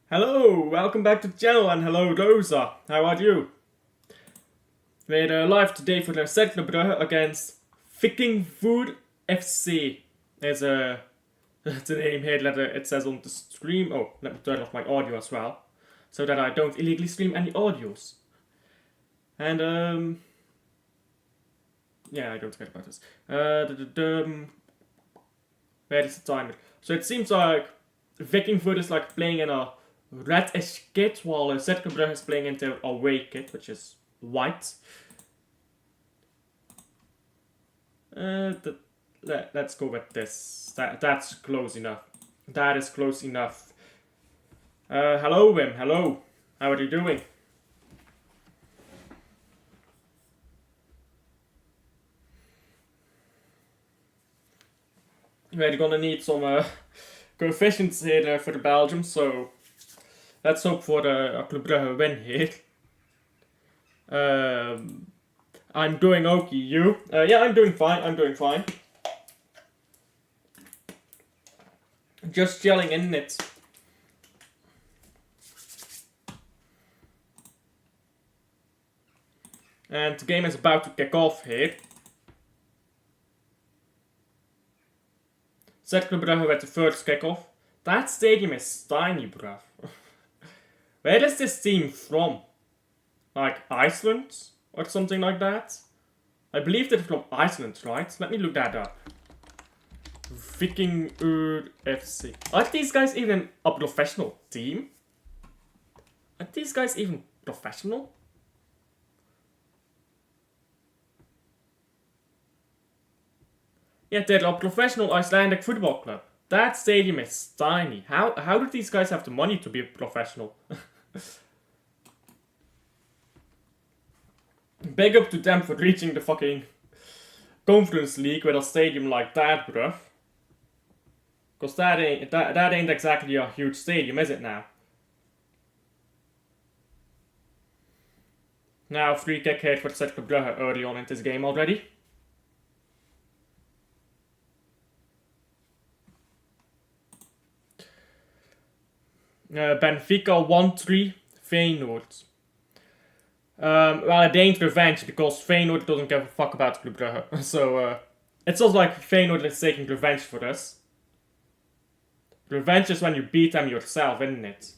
Hello, welcome back to the channel and hello Rosa, how are you? We're live today for the Cercle Brugge against Víkingur FC. There's the name here that it says on the stream. Oh, let me turn off my audio as well, so that I don't illegally stream any audios. And yeah, I don't care about this. Where is the timer? So it seems like Víkingur is like playing in a red-ish kit, while Cercle Brugge is playing into a away kit, which is white. Let's go with this. That's close enough. That is close enough. Hello, Wim. Hello. How are you doing? We're gonna need some coefficients here for the Belgium, so let's hope for a Club Brugge win here. I'm doing okay, you? Yeah, I'm doing fine. Just chilling in it. And the game is about to kick off here. Cercle Brugge with the first kickoff. That stadium is tiny, bruv. Where is this team from? Like Iceland? Or something like that? I believe they're from Iceland, right? Let me look that up. Víkingur FC. Are these guys even a professional team? Are these guys even professional? Yeah, they're a professional Icelandic football club. That stadium is tiny. How do these guys have the money to be professional? Big up to them for reaching the fucking Conference League with a stadium like that, bruv. Cause that ain't exactly a huge stadium, is it now? Now free kick here for Cercle Brugge early on in this game already. Benfica 1-3, Feyenoord. Well, it ain't revenge because Feyenoord doesn't give a fuck about Club Brugge. So, it's also like Feyenoord is taking revenge for us. Revenge is when you beat them yourself, isn't it?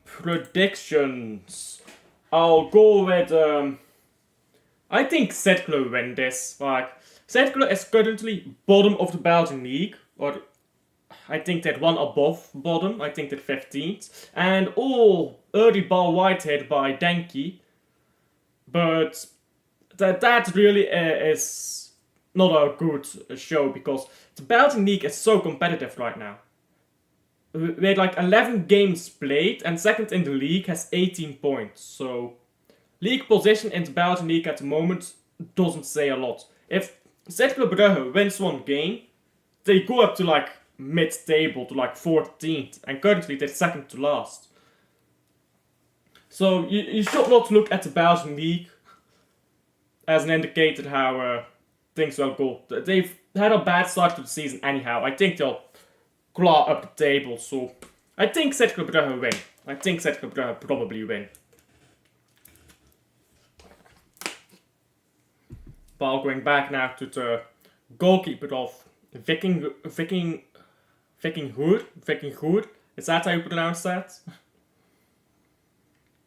Predictions. I'll go with, I think Cercle win this. Like, Cercle is currently bottom of the Belgian league, or I think they're one above bottom. I think they're 15th. And early ball wide hit by Denki. But that really is not a good show because the Belgian league is so competitive right now. We had like 11 games played, and second in the league has 18 points. So league position in the Belgian league at the moment doesn't say a lot. If Cercle Brugge wins one game, they go up to like mid-table, to like 14th, and currently they're second to last. So you should not look at the Belgian league as an indicator how things will go. They've had a bad start to the season anyhow. I think they'll claw up the table, so I think Cercle Brugge win. I think Cercle Brugge probably win. Ball going back now to the goalkeeper of Víkingur. Is that how you pronounce that?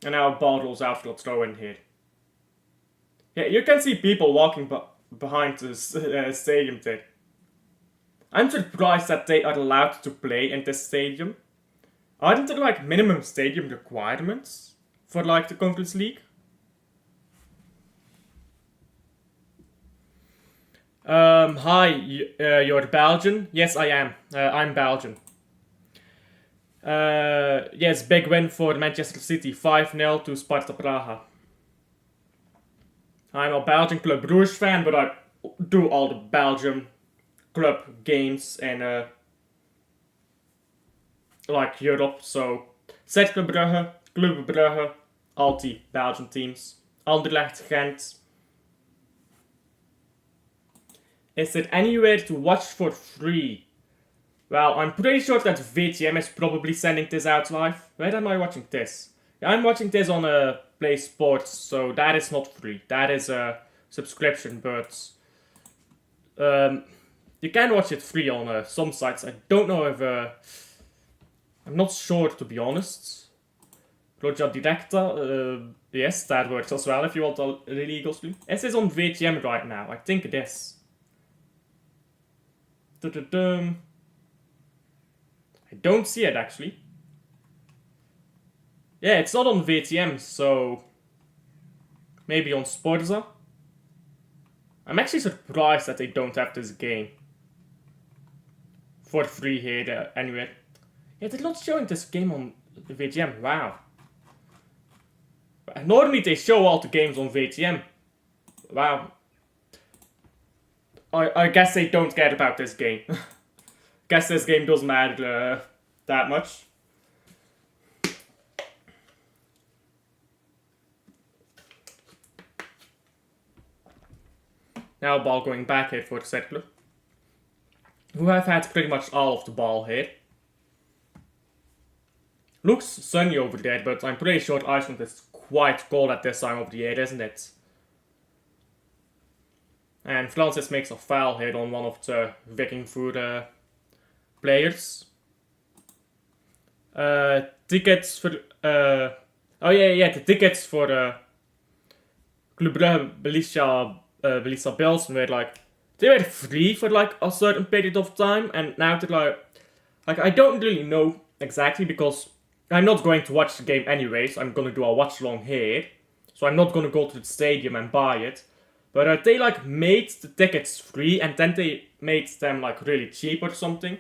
And now a ball rolls out for a throw in here. Yeah, you can see people walking behind the stadium there. I'm surprised that they are allowed to play in this stadium. Aren't there like minimum stadium requirements for like the Conference League? Hi, you're Belgian? Yes, I am. I'm Belgian. Yes, big win for Manchester City, 5-0 to Sparta Praha. I'm a Belgian Club Brugge fan, but I do all the Belgium club games in like Europe. So Cercle Brugge, Club Brugge, all the Belgian teams. Anderlecht, Gent, Is it anywhere to watch for free? Well, I'm pretty sure that VTM is probably sending this out live. Where am I watching this? Yeah, I'm watching this on Play Sports, so that is not free. That is a subscription, but you can watch it free on some sites. I don't know if I'm not sure, to be honest. Roja Directa, yes, that works as well if you want a illegal stream. Is this on VTM right now? I think it is. I don't see it actually. Yeah, it's not on VTM, so maybe on Sporza. I'm actually surprised that they don't have this game for free here anyway. Yeah, they're not showing this game on VTM. Wow. Normally they show all the games on VTM. Wow. I guess they don't care about this game. Guess this game doesn't matter that much. Now ball going back here for Cercle, who have had pretty much all of the ball here. Looks sunny over there, but I'm pretty sure Iceland is quite cold at this time of the year, isn't it? And Francis makes a foul here on one of the Víkingur players. Tickets for... oh yeah, the tickets for Club Brugge, Belisa Belsen were like... They were free for like a certain period of time, and now they're like I don't really know exactly because I'm not going to watch the game anyways. I'm gonna do a watch along here, so I'm not gonna go to the stadium and buy it. But they like made the tickets free and then they made them like really cheap or something.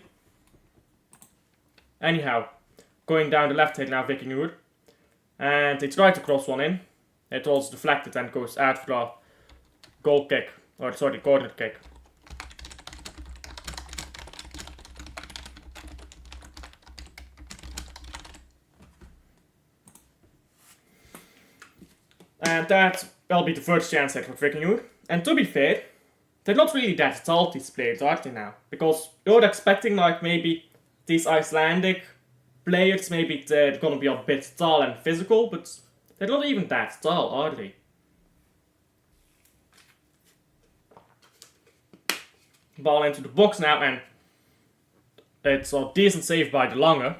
Anyhow, going down the left here now, Víkingur, and they tried to cross one in. It was deflected and goes out for a goal kick, or sorry, corner kick. And that will be the first chance here for Víkingur. And to be fair, they're not really that tall, these players, are they now? Because you're expecting like maybe these Icelandic players, maybe they're gonna be a bit tall and physical, but they're not even that tall, are they? Ball into the box now, and it's a decent save by the Lange,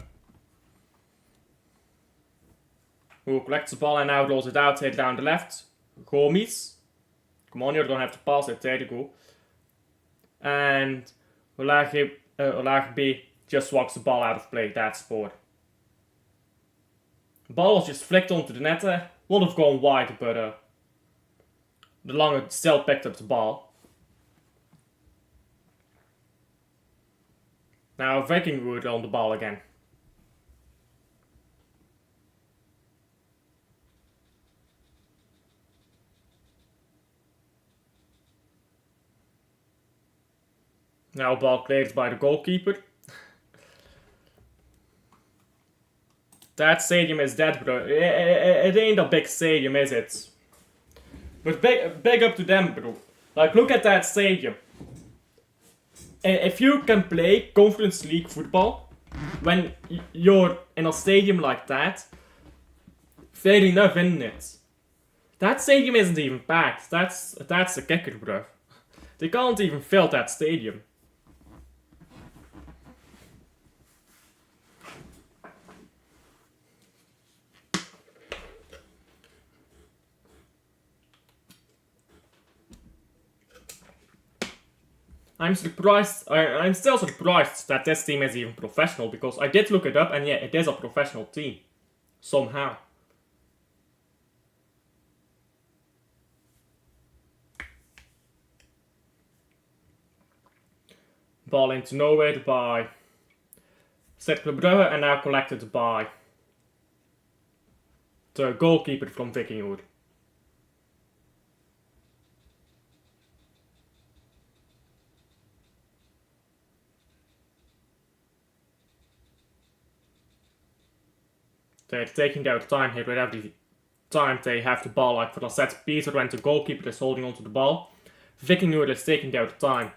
who collects the ball and now rolls it out here down the left. Gomis. Come on, you're gonna have to pass it. There you go. And Olage B just walks the ball out of play. That's scored. The ball was just flicked onto the net. Would have gone wide, but the Lange still picked up the ball. Now Víkingur on the ball again. Now ball cleared by the goalkeeper. That stadium is dead, bro. It ain't a big stadium, is it? But big up to them, bro. Like, look at that stadium. If you can play Conference League football when you're in a stadium like that, fair enough, isn't it? That stadium isn't even packed. That's the kicker, bro. They can't even fill that stadium. I'm still surprised that this team is even professional, because I did look it up and yeah, it is a professional team. Somehow. Ball into nowhere by Cercle Brugge and now collected by the goalkeeper from Víkingur. They're taking their time here, but every time they have the ball, like for a set piece when the goalkeeper is holding onto the ball, Víkingur is taking their time.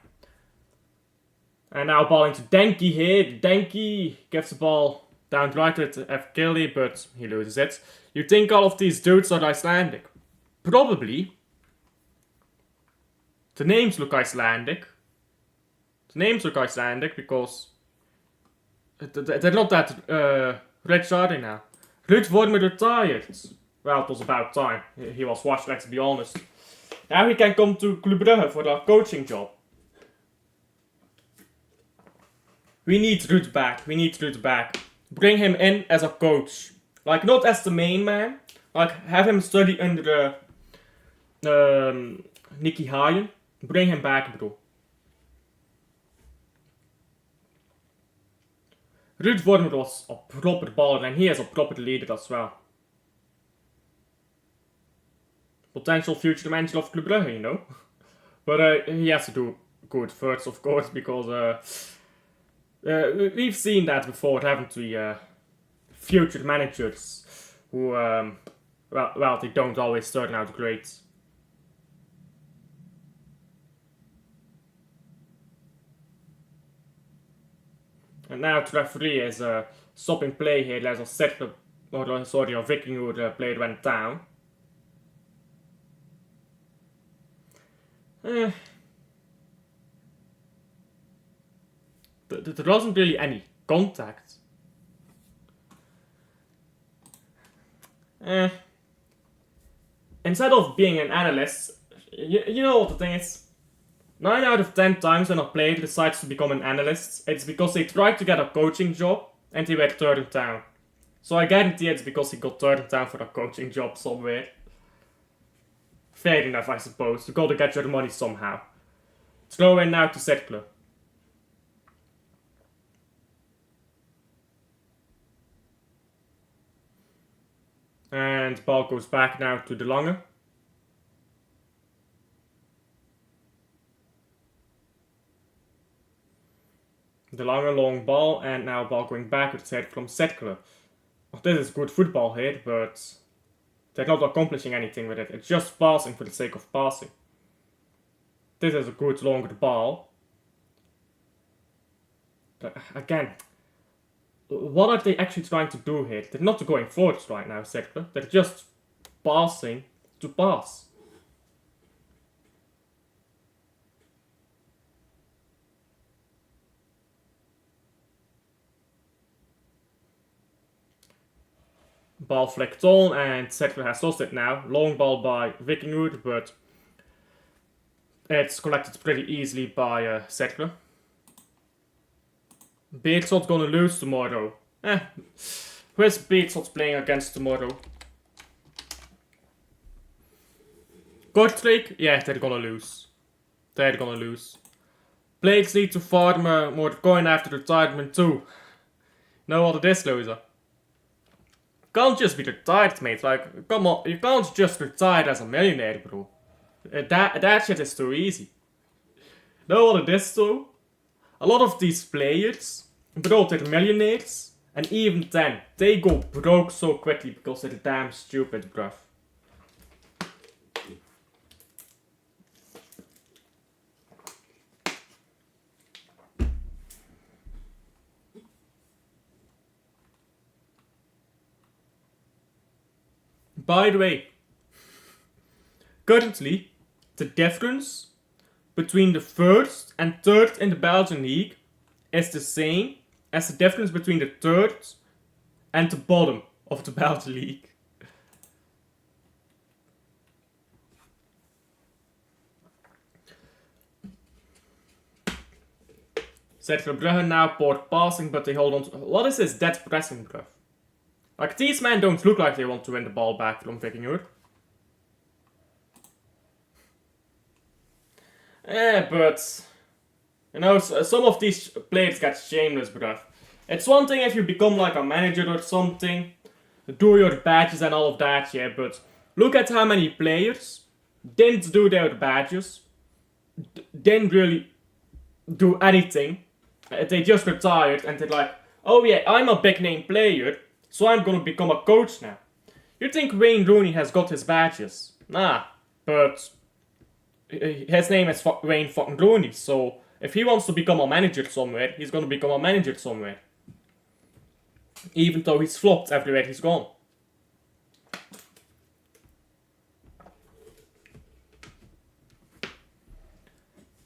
And now ball into Denki here. Denki gives the ball down right to F. Gilly, but he loses it. You think all of these dudes are Icelandic? Probably. The names look Icelandic. The names look Icelandic because they're not that rich, are they now? Ruud Vormer retired. Well, it was about time. He was washed, let's be honest. Now he can come to Club Brugge for a coaching job. We need Ruud back. We need Ruud back. Bring him in as a coach. Like, not as the main man. Like, have him study under Nicky Hayen. Bring him back, bro. Ruud Vormer was a proper baller and he is a proper leader as well. Potential future manager of Club Brugge, you know. But he has to do good first, of course, because we've seen that before, haven't we? Future managers who, well, they don't always turn out great. And now the referee is stopping play here as a Cercle, or sorry, a Víkingur player went down. There wasn't really any contact. Instead of being an analyst, you know what the thing is? 9 out of 10 times when a player decides to become an analyst, it's because they tried to get a coaching job and they were turned down. So I guarantee it's because he got turned down for a coaching job somewhere. Fair enough, I suppose. You gotta get your money somehow. Throw in now to Cercle. And the ball goes back now to De Lange. De Lange, long ball, and now ball going back with the head from Cercle. Oh, this is good football here, but they're not accomplishing anything with it. It's just passing for the sake of passing. This is a good longer ball. But again, what are they actually trying to do here? They're not going forward right now, Cercle. They're just passing to pass. Ball flicked on and Cercle has lost it now. Long ball by Víkingur, but it's collected pretty easily by Cercle. Beerschot gonna lose tomorrow. Where's Beerschot playing against tomorrow? Kortrijk? Yeah, they're gonna lose. They're gonna lose. Players need to farm more coin after retirement too. Know what it is, loser? Can't just be retired, mate. Like, come on, you can't just retire as a millionaire, bro. That shit is too easy. Know what it is, though? A lot of these players, bro, they're millionaires, and even then, they go broke so quickly because they're damn stupid, bruv. By the way, currently, the difference between the first and third in the Belgian league is the same as the difference between the third and the bottom of the Belgian league. Cercle Brugge now port passing, but they hold on to... What is this dead pressing, bruv? Like, these men don't look like they want to win the ball back from Víkingur. But... You know, some of these players get shameless, bruv. It's one thing if you become like a manager or something, do your badges and all of that, yeah, but look at how many players didn't do their badges, didn't really do anything. They just retired and they're like, oh yeah, I'm a big name player, so I'm gonna become a coach now. You think Wayne Rooney has got his badges? Nah, but his name is Wayne fucking Rooney, so If he wants to become a manager somewhere, he's gonna become a manager somewhere. Even though he's flopped everywhere he's gone.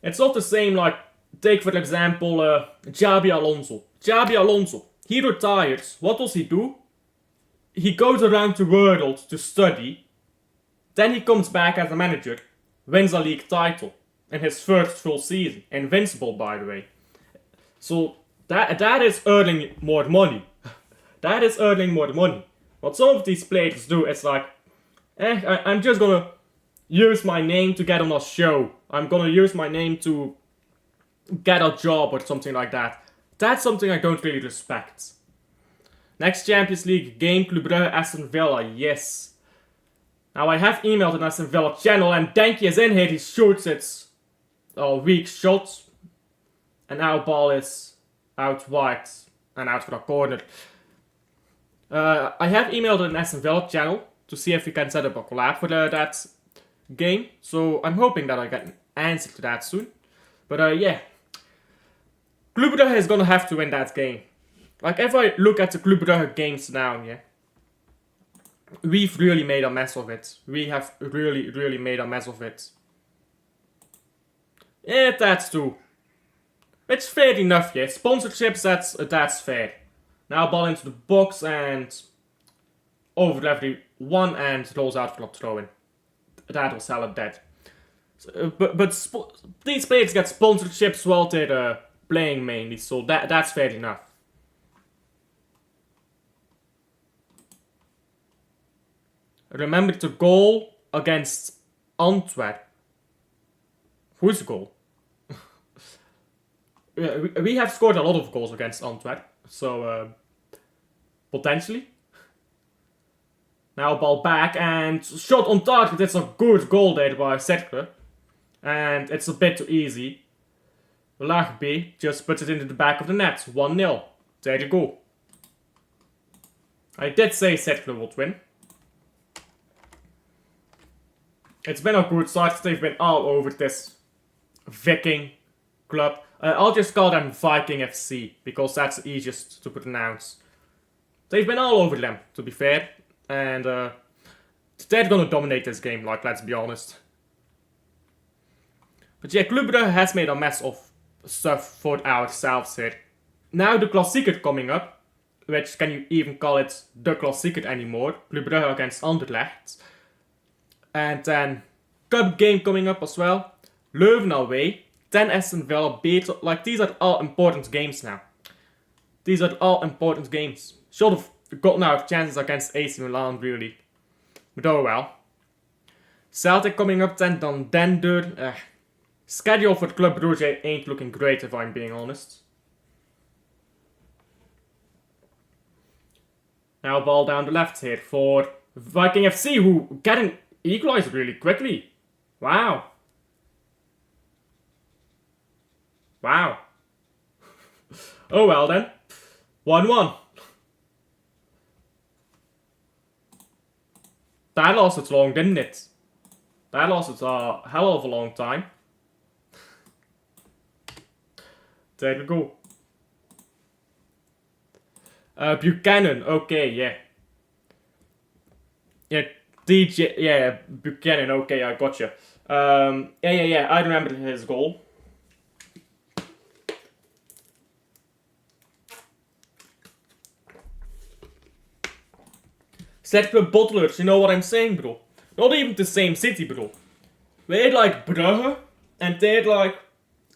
It's not the same like, take for example, Xabi Alonso. Xabi Alonso, he retires. What does he do? He goes around the world to study. Then he comes back as a manager, wins a league title in his first full season. Invincible, by the way. So that is earning more money. That is earning more money. What some of these players do is like, I'm just gonna use my name to get on a show. I'm gonna use my name to get a job or something like that. That's something I don't really respect. Next Champions League game, Club Brugge, Aston Villa, yes. Now I have emailed an Aston Villa channel and Denki is in here, he shoots it. Weak shot. And now ball is out wide and out for a corner. I have emailed an Aston Villa channel to see if we can set up a collab for that game. So I'm hoping that I get an answer to that soon. But yeah. Club Brugge is gonna have to win that game. Like if I look at the Club Brugge games now, yeah. We've really made a mess of it. We have really made a mess of it. Yeah, that's true. It's fair enough, yeah. Sponsorships, that's fair. Now ball into the box and over everyone and rolls out for a throw-in. That was hella dead. So, but these players get sponsorships while they're playing mainly, so that's fair enough. Remember the goal against Antwerp. Who's the goal? We have scored a lot of goals against Antwerp, so potentially. Now ball back and shot on target. It's a good goal there by Cercle. And it's a bit too easy. Brugge just puts it into the back of the net. 1-0. There you go. I did say Cercle would win. It's been a good start. They've been all over this Viking club. I'll just call them Viking FC because that's the easiest to pronounce. They've been all over them, to be fair. And they're gonna dominate this game, like, let's be honest. But yeah, Club Brugge has made a mess of stuff for ourselves here. Now the Klassieker coming up, which can you even call it the Klassieker anymore? Club Brugge against Anderlecht. And then Cup game coming up as well. Leuven away. Then Aston Villa beat. Like, these are all important games now. These are all important games. Should have gotten our chances against AC Milan, really. But oh well. Celtic coming up then Dender. Schedule for Club Brugge ain't looking great, if I'm being honest. Now ball down the left here for Viking FC, who getting equalized really quickly. Wow. Wow. Oh well then. 1-1. That lasted long, didn't it? That lasted a hell of a long time. There we go. Buchanan, okay, yeah. Yeah, DJ, yeah, Buchanan, okay, I gotcha. Yeah, I remember his goal. Cercle Bottlers, you know what I'm saying, bro? Not even the same city, bro. We're like Brugge, and they're like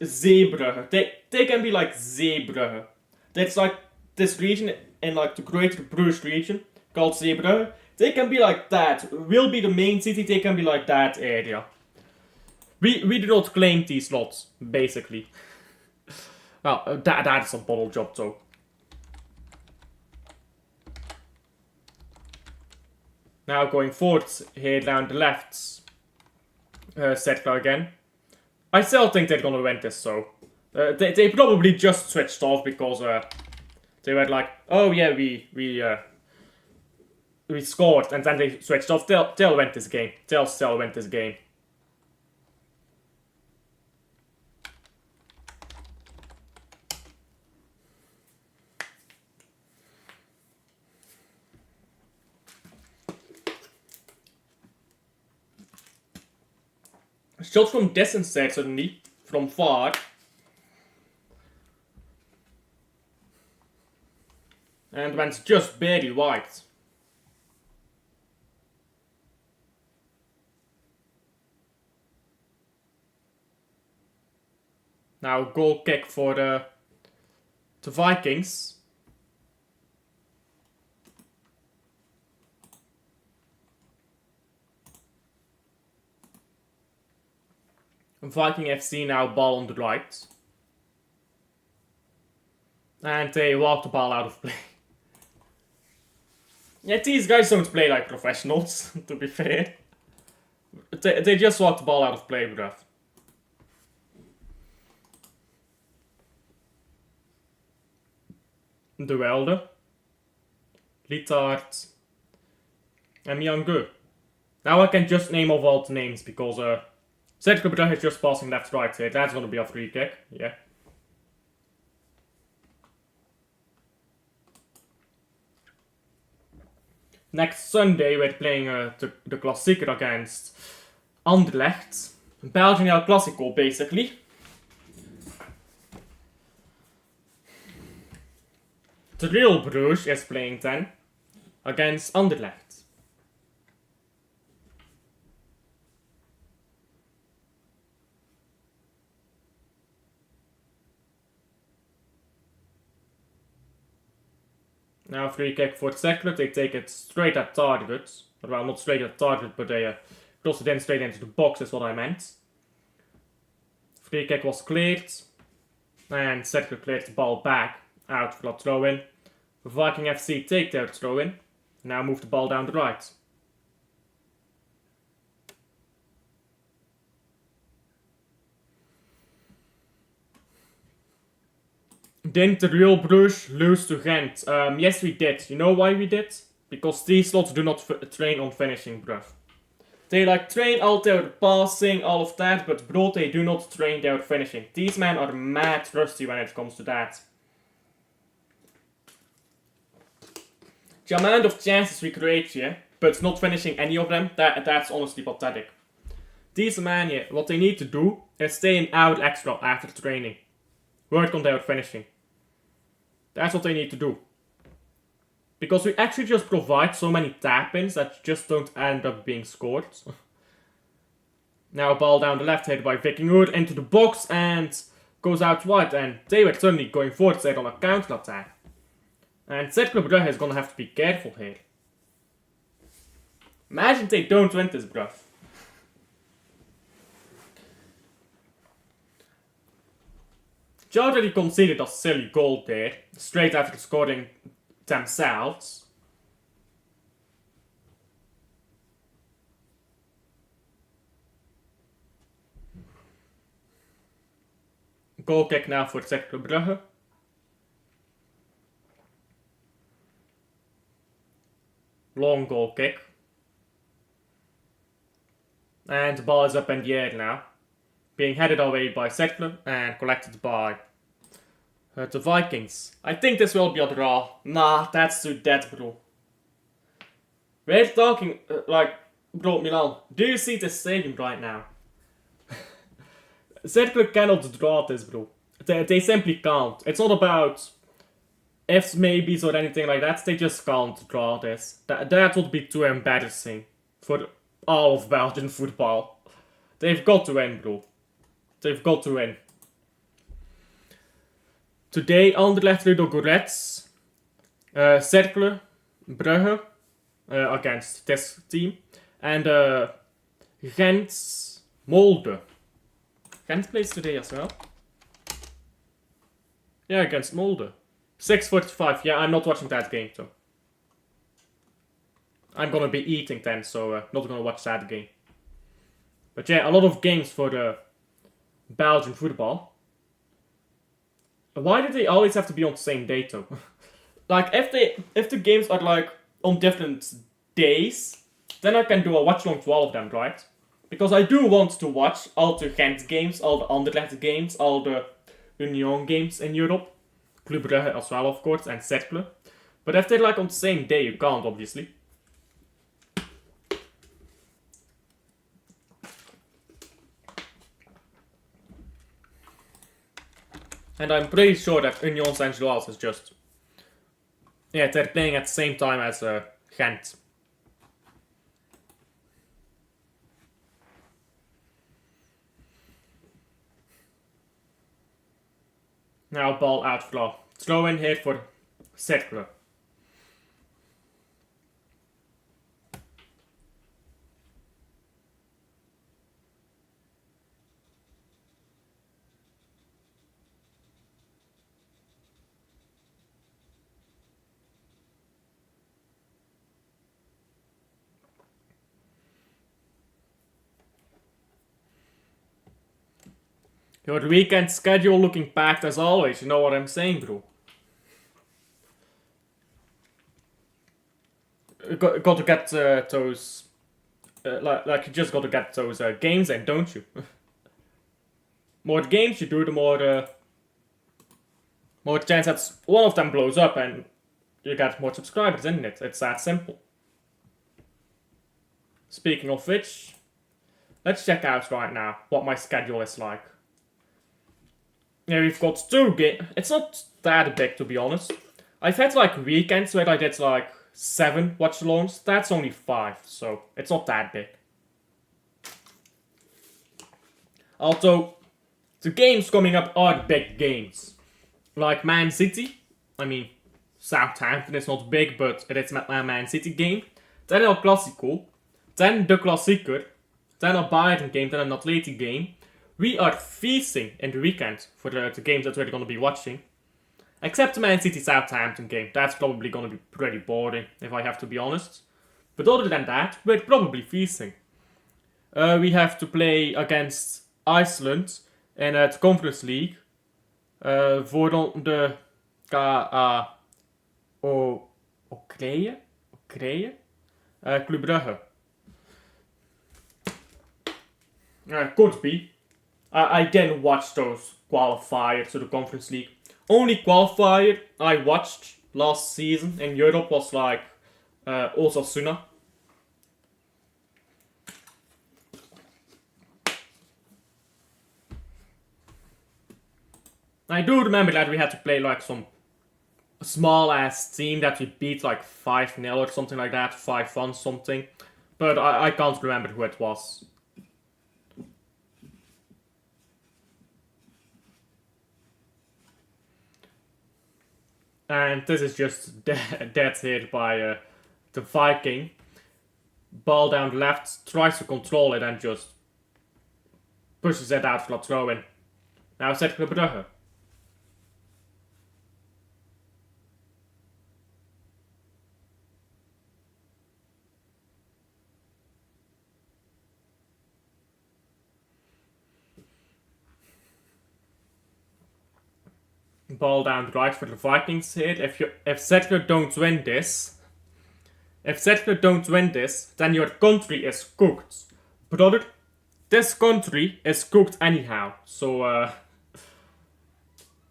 Zeebrugge. They can be like Zeebrugge. That's like this region in like the greater Bruges region called Zeebrugge. They can be like that. We'll be the main city, they can be like that area. We do not claim these lots, basically. Well, that's a bottle job though. Now going forward here down the left. Cercle again. I still think they're gonna win this, so. They probably just switched off because they were like, oh yeah, we scored, and then they switched off. They'll win this game. They'll still win this game. Shot from distance certainly, from far. And went just barely wide. Now goal kick for the Vikings. Viking FC now ball on the right. And they walk the ball out of play. Yeah, these guys don't play like professionals, to be fair. They just walk the ball out of play, bruv. De Welde, Littard, and Víkingur. Now I can just name off all the names because Cercle Brugge is just passing left right here. That's gonna be a free kick, yeah. Next Sunday we're playing the Klassieker against Anderlecht. Belgian El Clasico basically. The real Brugge is playing then against Anderlecht. Now free kick for Cercle, they take it straight at target. Well, not straight at target, but they cross it in straight into the box is what I meant. Free kick was cleared. And Cercle cleared the ball back out for a throw-in. Viking FC take their throw-in. Now move the ball down the right. Didn't the real Brugge lose to Ghent? Yes, we did. You know why we did? Because these slots do not train on finishing, bruv. They like train all their passing, all of that, but bro, they do not train their finishing. These men are mad rusty when it comes to that. The amount of chances we create here, but not finishing any of them, that's honestly pathetic. These men here, what they need to do is stay an hour extra after training. Work on their finishing. That's what they need to do. Because we actually just provide so many tap-ins that just don't end up being scored. Now ball down the left headed by Víkingur into the box and goes out wide. And they were suddenly going forward there on a counter-attack. And Cercle Brugge is gonna have to be careful here. Imagine they don't win this, bruv. They already conceded a silly goal there, straight after scoring themselves. Goal kick now for Cercle Brugge. Long goal kick. And the ball is up in the air now. Being headed away by Cercle and collected by the Vikings. I think this will be a draw. Nah, that's too dead, bro. We're talking, bro, Milan, do you see this stadium right now? Cercle cannot draw this, bro. They simply can't. It's not about ifs, maybes, or anything like that. They just can't draw this. That would be too embarrassing for all of Belgian football. They've got to win, bro. They've got to win. Today, Anderlecht Ludo Goretz, Cercle Brugge against this team, and Ghent Molde. Ghent plays today as well. Yeah, against Molde. 6:45. Yeah, I'm not watching that game, so. I'm gonna be eating then, so not gonna watch that game. But yeah, a lot of games for the Belgian football. Why do they always have to be on the same day though? Like if the games are like on different days, then I can do a watch along to all of them, right? Because I do want to watch all the Ghent games, all the Anderlecht games, all the Union games in Europe. Club Brugge as well, of course, and Cercle. But if they're like on the same day, you can't, obviously. And I'm pretty sure that Union Saint-Gilloise is just... Yeah, they're playing at the same time as Gent. Now ball out floor. Throw in here for Cercle. Your weekend schedule looking packed as always, you know what I'm saying, bro. Got to get those... like you just got to get those games in, don't you? More games you do, the more chance that one of them blows up and you get more subscribers, isn't it? It's that simple. Speaking of which, let's check out right now what my schedule is like. Yeah, we've got 2 games. It's not that big, to be honest. I've had like weekends where I did like 7 watch-alongs. That's only 5, so it's not that big. Although, the games coming up are big games. Like Man City. I mean, Southampton is not big, but it is a Man City game. Then El Clásico. Then the Klassieker. Then a Bayern game. Then an Atleti game. We are feasting in the weekend for the games that we're going to be watching. Except the Man City Southampton game. That's probably going to be pretty boring, if I have to be honest. But other than that, we're probably feasting. We have to play against Iceland in the Conference League. Voor de Oekraïne? Club Brugge. Could be. I didn't watch those qualifiers to the Conference League. Only qualifier I watched last season in Europe was like Osasuna. I do remember that we had to play like some small ass team that we beat like 5-0 or something like that, 5-1 something. But I can't remember who it was. And this is just dead hit by the Viking. Ball down the left, tries to control it and just pushes it out for a throw in. Now Cercle Brugge. Ball down the right for the Vikings here. If Cercle don't win this, then your country is cooked. Brother, this country is cooked anyhow. So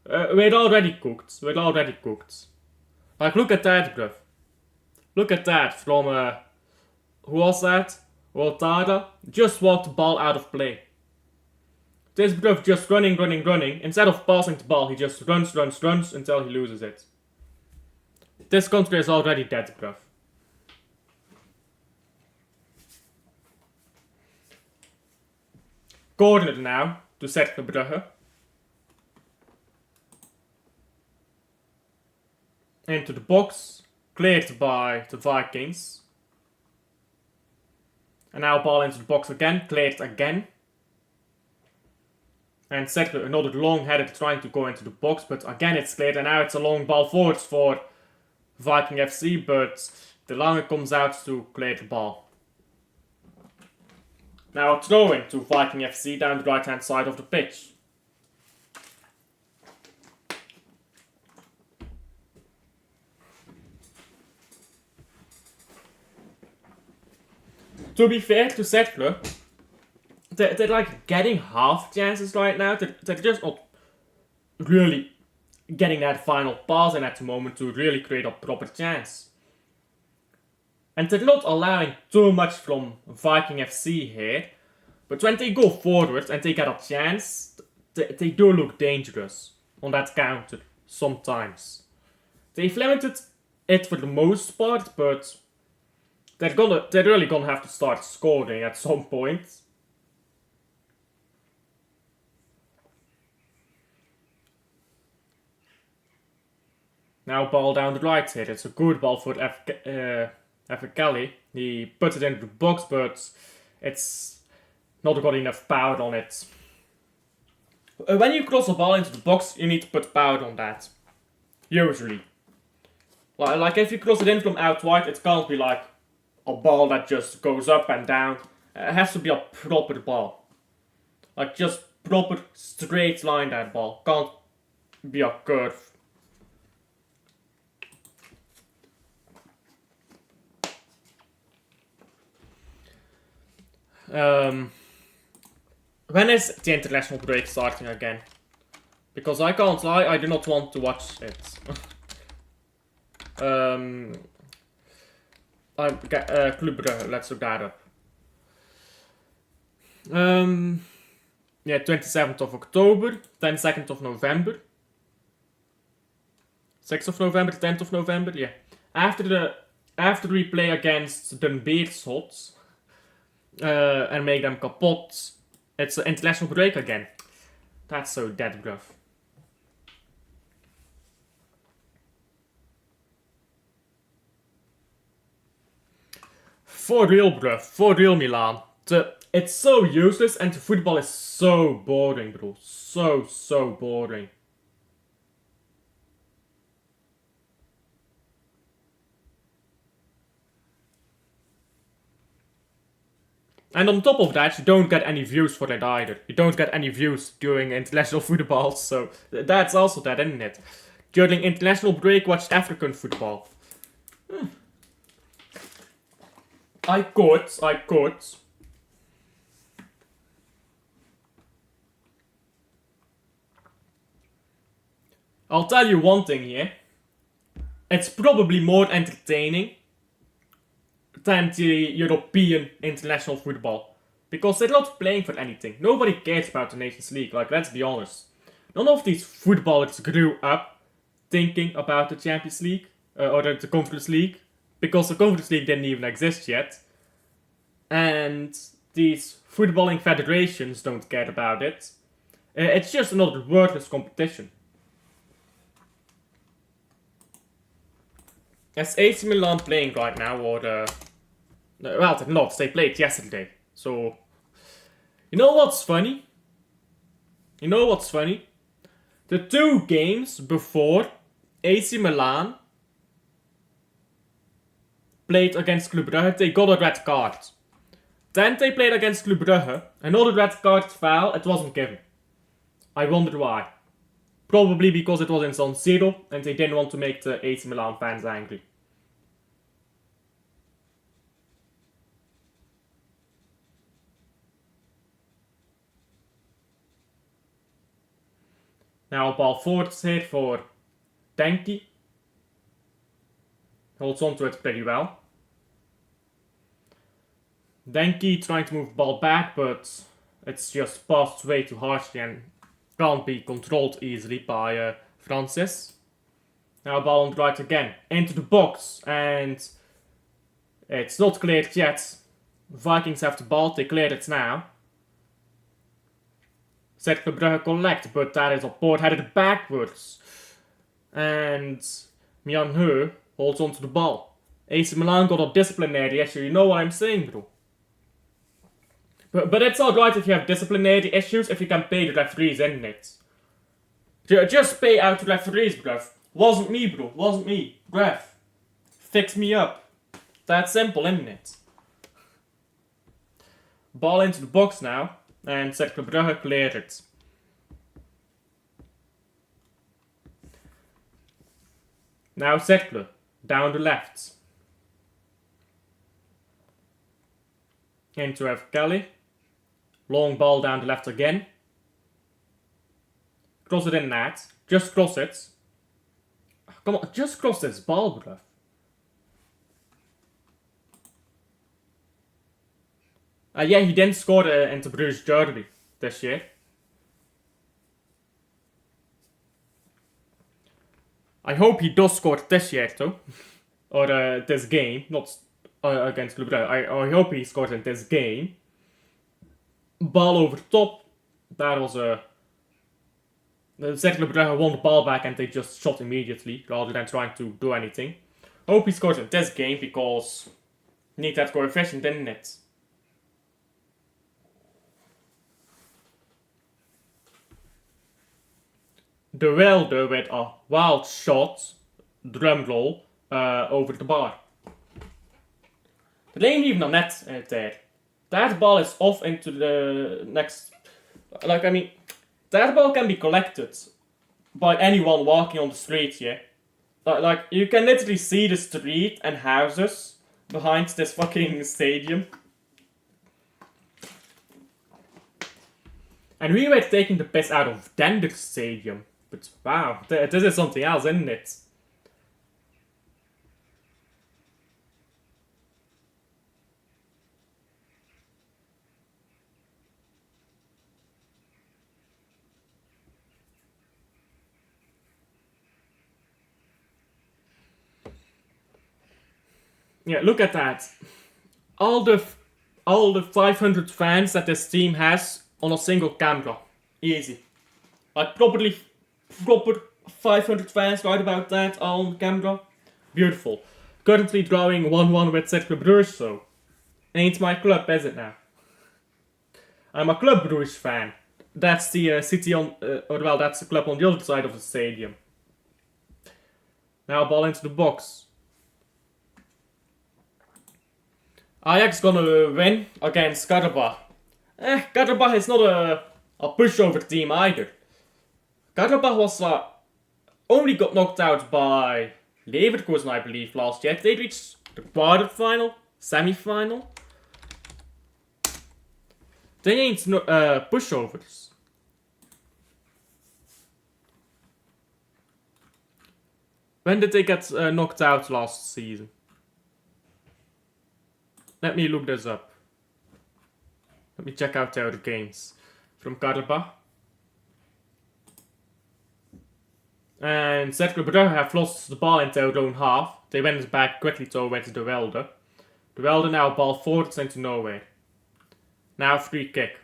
we're already cooked. Like look at that, bruv. Look at that from who was that? Waltada just walked the ball out of play. This bruv just running. Instead of passing the ball, he just runs until he loses it. This country is already dead, bruv. Corner now to Cercle Brugge. Into the box, cleared by the Vikings. And now ball into the box again, cleared again. And Cercle, another long header trying to go into the box, but again it's cleared, and now it's a long ball forwards for Viking FC, but De Lange comes out to clear the ball. Now a throw in to Viking FC down the right hand side of the pitch. To be fair to Cercle, they're like getting half chances right now. They're just not really getting that final pass in at the moment to really create a proper chance. And they're not allowing too much from Viking FC here. But when they go forward and they get a chance, they do look dangerous. on that counter sometimes. They've limited it for the most part, but they're really gonna have to start scoring at some point. Now ball down the right here. It's a good ball for Kelly. He puts it into the box, but it's not got enough power on it. When you cross a ball into the box, you need to put power on that. Usually. Like if you cross it in from out wide, it can't be like a ball that just goes up and down. It has to be a proper ball. Like just proper straight line that ball. Can't be a curve. When is the international break starting again? Because I can't lie, I do not want to watch it. Club Brugge, let's look that up. Yeah, 27th of October, then 2nd of November. 6th of November, 10th of November, yeah. After we play against the Beershots and make them kapot, it's an international break again. That's so dead, bruv. For real, bruv. For real, Milan. It's so useless and the football is so boring, bro. So boring. And on top of that, you don't get any views for it either. You don't get any views during international football, so that's also that, isn't it? During international break, watch African football. I could. I'll tell you one thing here. It's probably more entertaining than the European international football. Because they're not playing for anything. Nobody cares about the Nations League, like, let's be honest. None of these footballers grew up thinking about the Champions League, or the Conference League, because the Conference League didn't even exist yet. And these footballing federations don't care about it. It's just another worthless competition. Is AC Milan playing right now, or well, they're not. They played yesterday. So, you know what's funny? The 2 games before AC Milan played against Club Brugge, they got a red card. Then they played against Club Brugge, another red card fell, it wasn't given. I wonder why. Probably because it was in San Siro and they didn't want to make the AC Milan fans angry. Now ball forward here for Denki. Holds on to it pretty well. Denki trying to move the ball back, but it's just passed way too harshly and can't be controlled easily by Francis. Now ball on the right again, into the box, and it's not cleared yet. Vikings have the ball, they cleared it now. Cercle Brugge collect, but that is a poor headed backwards. And Mian He holds onto the ball. AC Milan got a disciplinary issue, you know what I'm saying, bro. But it's alright if you have disciplinary issues if you can pay the referees, isn't it? Just pay out the referees, bruv. Wasn't me, bro. Wasn't me. Bruv. Fix me up. That simple, isn't it? Ball into the box now. And Cercle Brugge cleared it. Now Cercle. Down the left. Into Kelly. Long ball down the left again. Cross it in that. Just cross it. Come on, just cross this ball, bruv. Yeah, he didn't score into Brugge's jersey this year. I hope he does score this year, though. Or this game, not against Club Brugge. I hope he scores in this game. Ball over the top. That was a... Cercle Brugge won the ball back and they just shot immediately, rather than trying to do anything. Hope he scores in this game, because... need that coefficient in it. De Wilde with a wild shot, drumroll, over the bar. There ain't even a net there. That ball is off into the next... Like, I mean, that ball can be collected by anyone walking on the street, yeah? Like, you can literally see the street and houses behind this fucking stadium. And we were taking the piss out of Dender Stadium. But wow, this is something else, isn't it? Yeah, look at that. All the 500 fans that this team has on a single camera. Easy. Like proper 500 fans right about that on camera. Beautiful. Currently drawing 1-1 with Cercle Brugge, so ain't my club, is it now? I'm a Club Brugge fan. That's the city on, or well, that's the club on the other side of the stadium. Now ball into the box. Ajax gonna win against Karabakh. Karabakh is not a pushover team either. Karabakh was only got knocked out by Leverkusen, I believe, last year. They reached the quarterfinal, semi-final. They ain't no pushovers. When did they get knocked out last season? Let me look this up. Let me check out their games from Karabakh. And Cercle Brugge have lost the ball into their own half. They went back quickly towards De Wilde. De Wilde now ball forwards into nowhere. Now free kick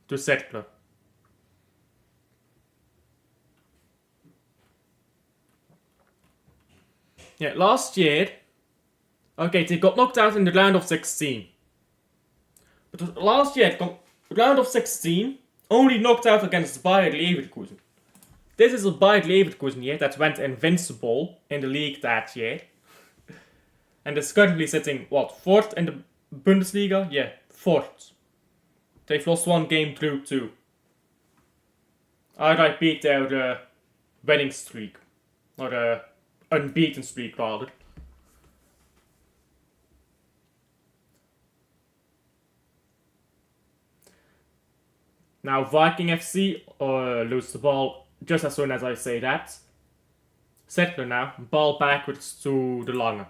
to Cercle. Yeah, last year, okay, they got knocked out in the round of 16. But last year, round of 16, only knocked out against Bayer Leverkusen. This is a Bayer Leverkusen year that went invincible in the league that year. And is currently sitting, what, 4th in the Bundesliga? Yeah, 4th. They've lost one game, drew 2. RIP their winning streak. Or unbeaten streak, rather. Now Viking FC lose the ball just as soon as I say that. Cercle now, ball backwards to De Lange.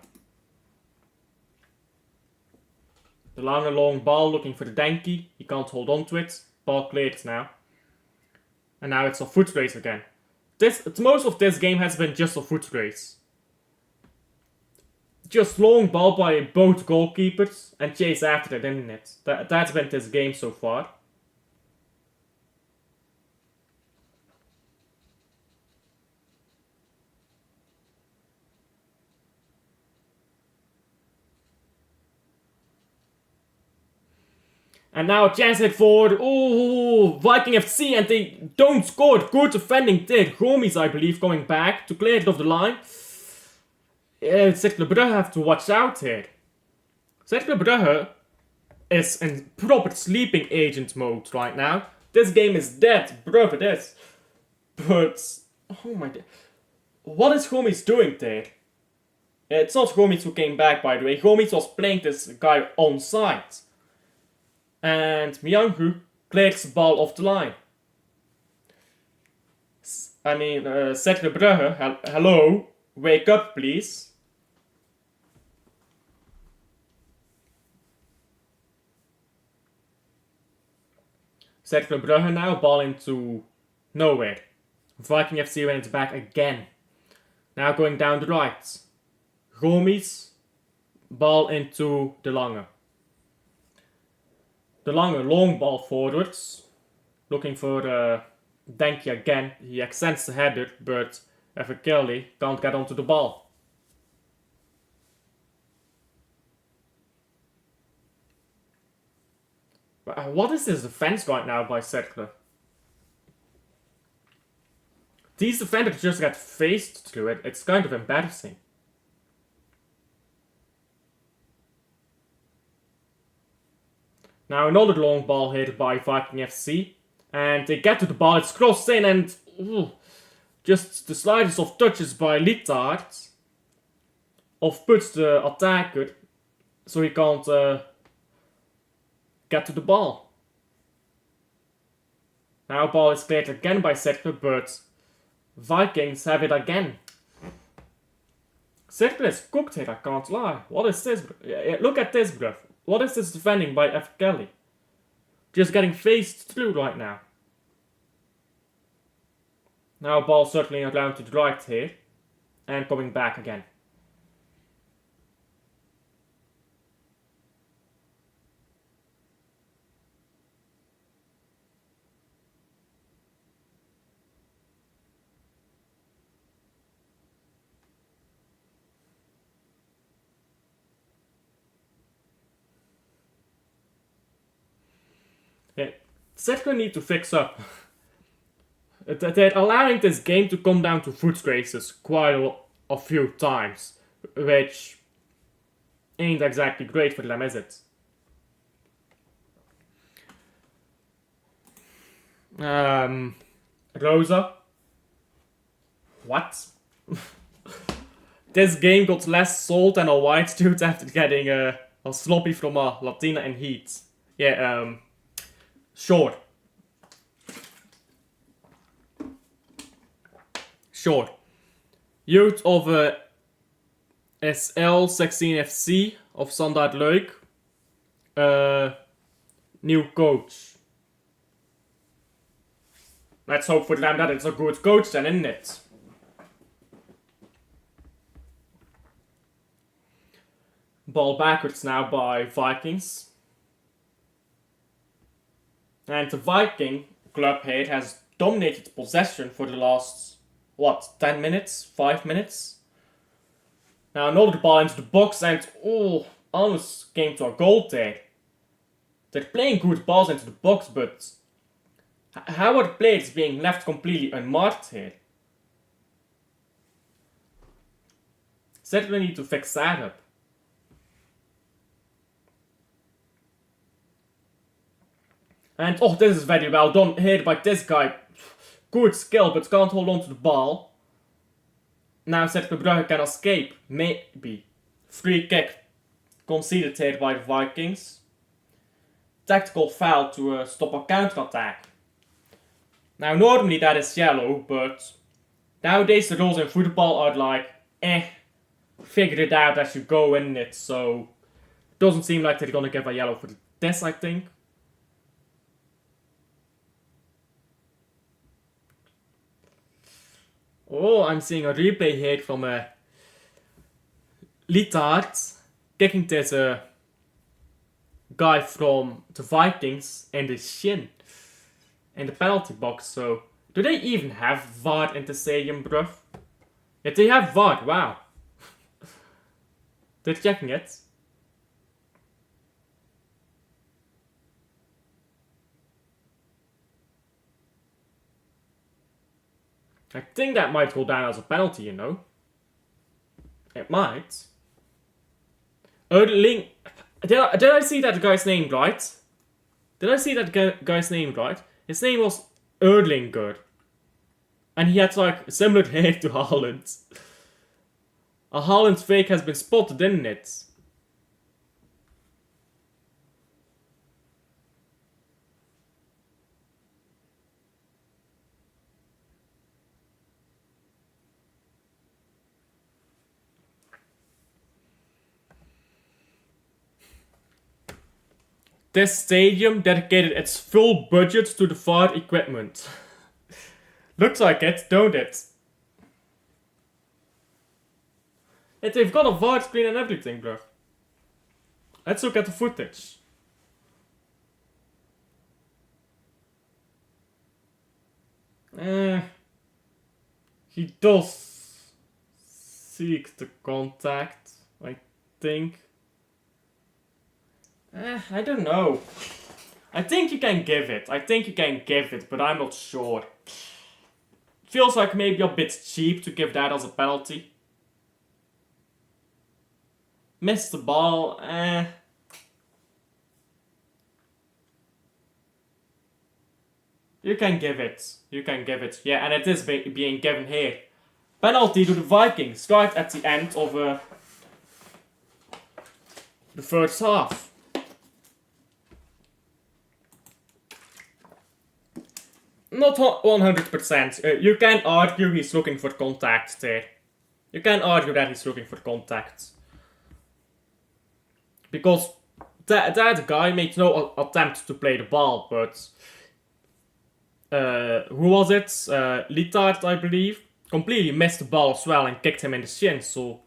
De Lange long ball looking for the Denki. He can't hold on to it. Ball cleared now. And now it's a foot race again. Most of this game has been just a foot race. Just long ball by both goalkeepers and chase after it, isn't it? That's been this game so far. And now a chance head forward. Oh, Viking FC, and they don't score. Good defending there. Gomis, I believe, coming back to clear it off the line. Cercle Brugge have to watch out here. Cercle Brugge is in proper sleeping agent mode right now. This game is dead, bro, it is. But, oh my god. What is Gomis doing there? It's not Gomis who came back, by the way. Gomis was playing this guy on side. And Myangu clears the ball off the line. I mean, Cercle Brugge, hello, wake up please. Cercle Brugge now, ball into nowhere. Viking FC went back again. Now going down the right. Gomis, ball into De Lange. De Lange, long ball forwards. Looking for Denki again. He extends the header, but Everkelly can't get onto the ball. What is this defense right now by Cercle? These defenders just get faced through it. It's kind of embarrassing. Now another long ball hit by Viking FC. And they get to the ball, it's crossed in and just the slightest of touches by Littard puts the attacker so he can't get to the ball. Now ball is cleared again by Cercle, but Vikings have it again. Cercle is cooked here, I can't lie. What is this? Look at this, bruv. What is this defending by F. Kelly? Just getting faced through right now. Now ball circling around to the right here. And coming back again. Yeah, Cercle need to fix up. They're allowing this game to come down to foot races quite a few times, which ain't exactly great for them, is it? Rosa. What? This game got less salt than a white dude after getting a sloppy from a Latina in Heat. Yeah, Sure. Youth of SL 16 FC of Standard Leuk. New coach. Let's hope for them that it's a good coach then, isn't it? Ball backwards now by Vikings. And the Viking club here has dominated possession for the last, 10 minutes? 5 minutes? Now another ball into the box and, almost came to a goal there. They're playing good balls into the box, but how are the players being left completely unmarked here? Certainly need to fix that up. And, this is very well done here by this guy. Good skill, but can't hold on to the ball. Now Cercle Brugge can escape. Maybe. Free kick conceded here by the Vikings. Tactical foul to stop a counter-attack. Now normally that is yellow, but nowadays the rules in football are like, figure it out as you go in it, so it doesn't seem like they're gonna give a yellow for this, I think. I'm seeing a replay here from Littard kicking this guy from the Vikings in the shin in the penalty box. So, do they even have VAR in the stadium, bruv? Yeah, they have VAR, wow. They're checking it. I think that might go down as a penalty, you know. It might. Did I see that guy's name right? Did I see that guy's name right? His name was Erlinger. And he had like similar hair to Haaland. A Haaland fake has been spotted, didn't it? This stadium dedicated its full budget to the VAR equipment. Looks like it, don't it? They've got a widescreen and everything, bro. Let's look at the footage. He does seek the contact, I think. I don't know. I think you can give it. But I'm not sure. Feels like maybe a bit cheap to give that as a penalty. Missed the ball, You can give it. Yeah, and it is being given here. Penalty to the Vikings, right at the end of the first half. Not 100%. You can argue he's looking for contact there. You can argue that he's looking for contact. Because that guy made no attempt to play the ball, but... who was it? Littard, I believe. Completely missed the ball as well and kicked him in the shin, so...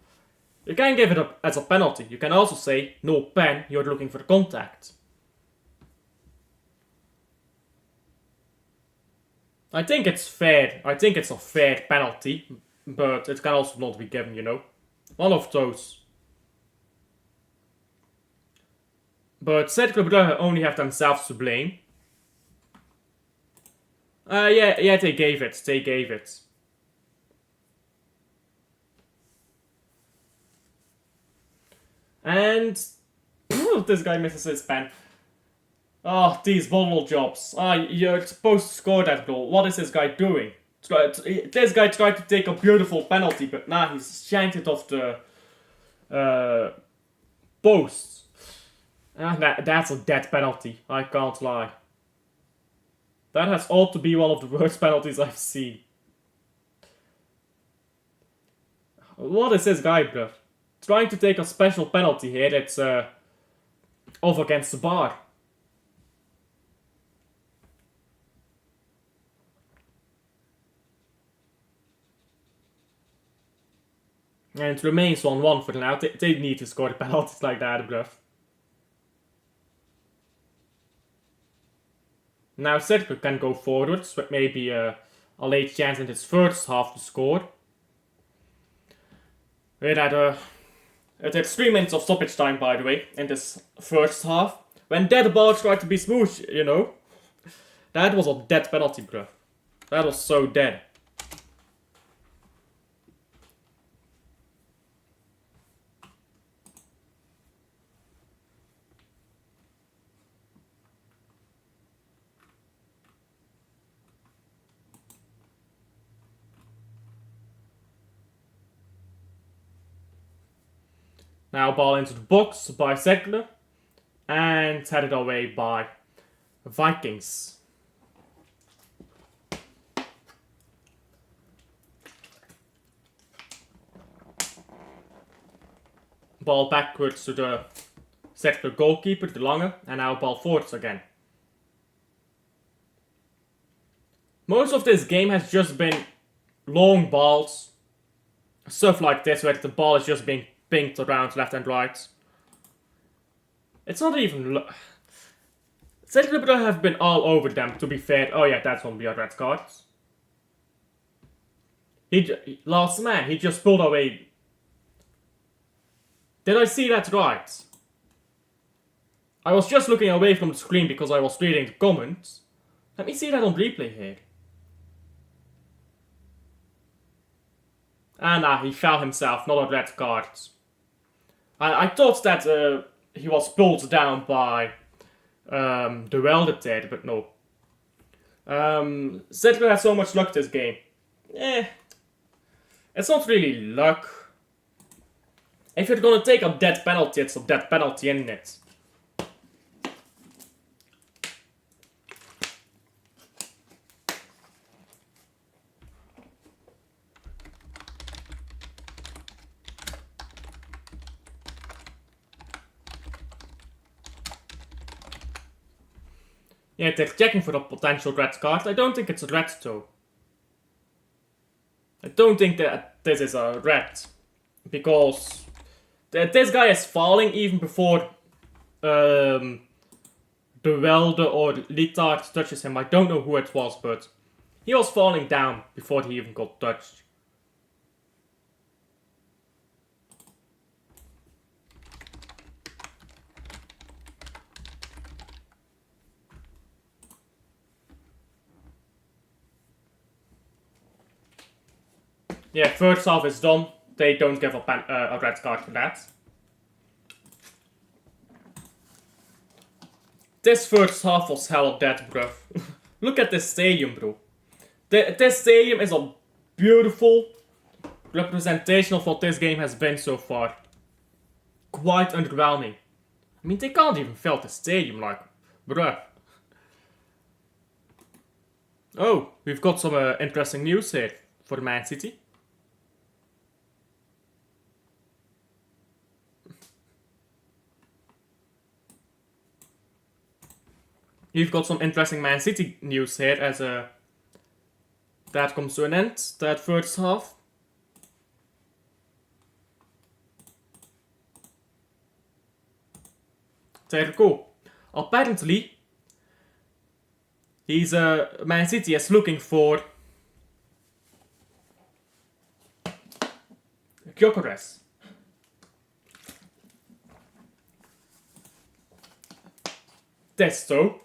You can give it up as a penalty. You can also say, no pen, you're looking for contact. I think it's fair. I think it's a fair penalty, but it can also not be given, you know. One of those. But Cercle Brugge only have themselves to blame. Yeah, they gave it. And this guy misses his pen. Oh, these bottle jobs. You're supposed to score that goal. What is this guy doing? This guy tried to take a beautiful penalty, but nah, he's shanked it off the post. That's a dead penalty. I can't lie. That has ought to be one of the worst penalties I've seen. What is this guy, bro? Trying to take a special penalty here. It's off against the bar. And it remains 1-1 for now. They need to score the penalties like that, bro. Now Cercle can go forwards with maybe a late chance in his first half to score. It had 3 minutes of stoppage time, by the way, in this first half. When dead ball tried to be smooth, you know. That was a dead penalty, bro. That was so dead. Now ball into the box by Cercle and headed away by Vikings. Ball backwards to the Cercle goalkeeper, De Lange, and now ball forwards again. Most of this game has just been long balls, stuff like this where the ball is just being pinged around left and right. It's not even... Cercle Brugge have been all over them, to be fair. Oh yeah, that's gonna be a red card. Last man, he just pulled away. Did I see that right? I was just looking away from the screen because I was reading the comments. Let me see that on replay here. And he fell himself, not a red card. I thought that he was pulled down by the welder there, but no. Cercle has so much luck this game. It's not really luck. If you're gonna take a dead penalty, it's a dead penalty, isn't it? Yeah, they're checking for a potential red card. I don't think it's a red though. I don't think that this is a red. Because this guy is falling even before the welder or Litard touches him. I don't know who it was, but he was falling down before he even got touched. Yeah, first half is done. They don't give a red card for that. This first half was hella dead, bruv. Look at this stadium, bro. This stadium is a beautiful representation of what this game has been so far. Quite underwhelming. I mean, they can't even fill the stadium, like, bruh. Oh, we've got some interesting news here for Man City. You've got some interesting Man City news here as that comes to an end, that first half. Cercle. Apparently, Man City is looking for Gyökeres. That's so.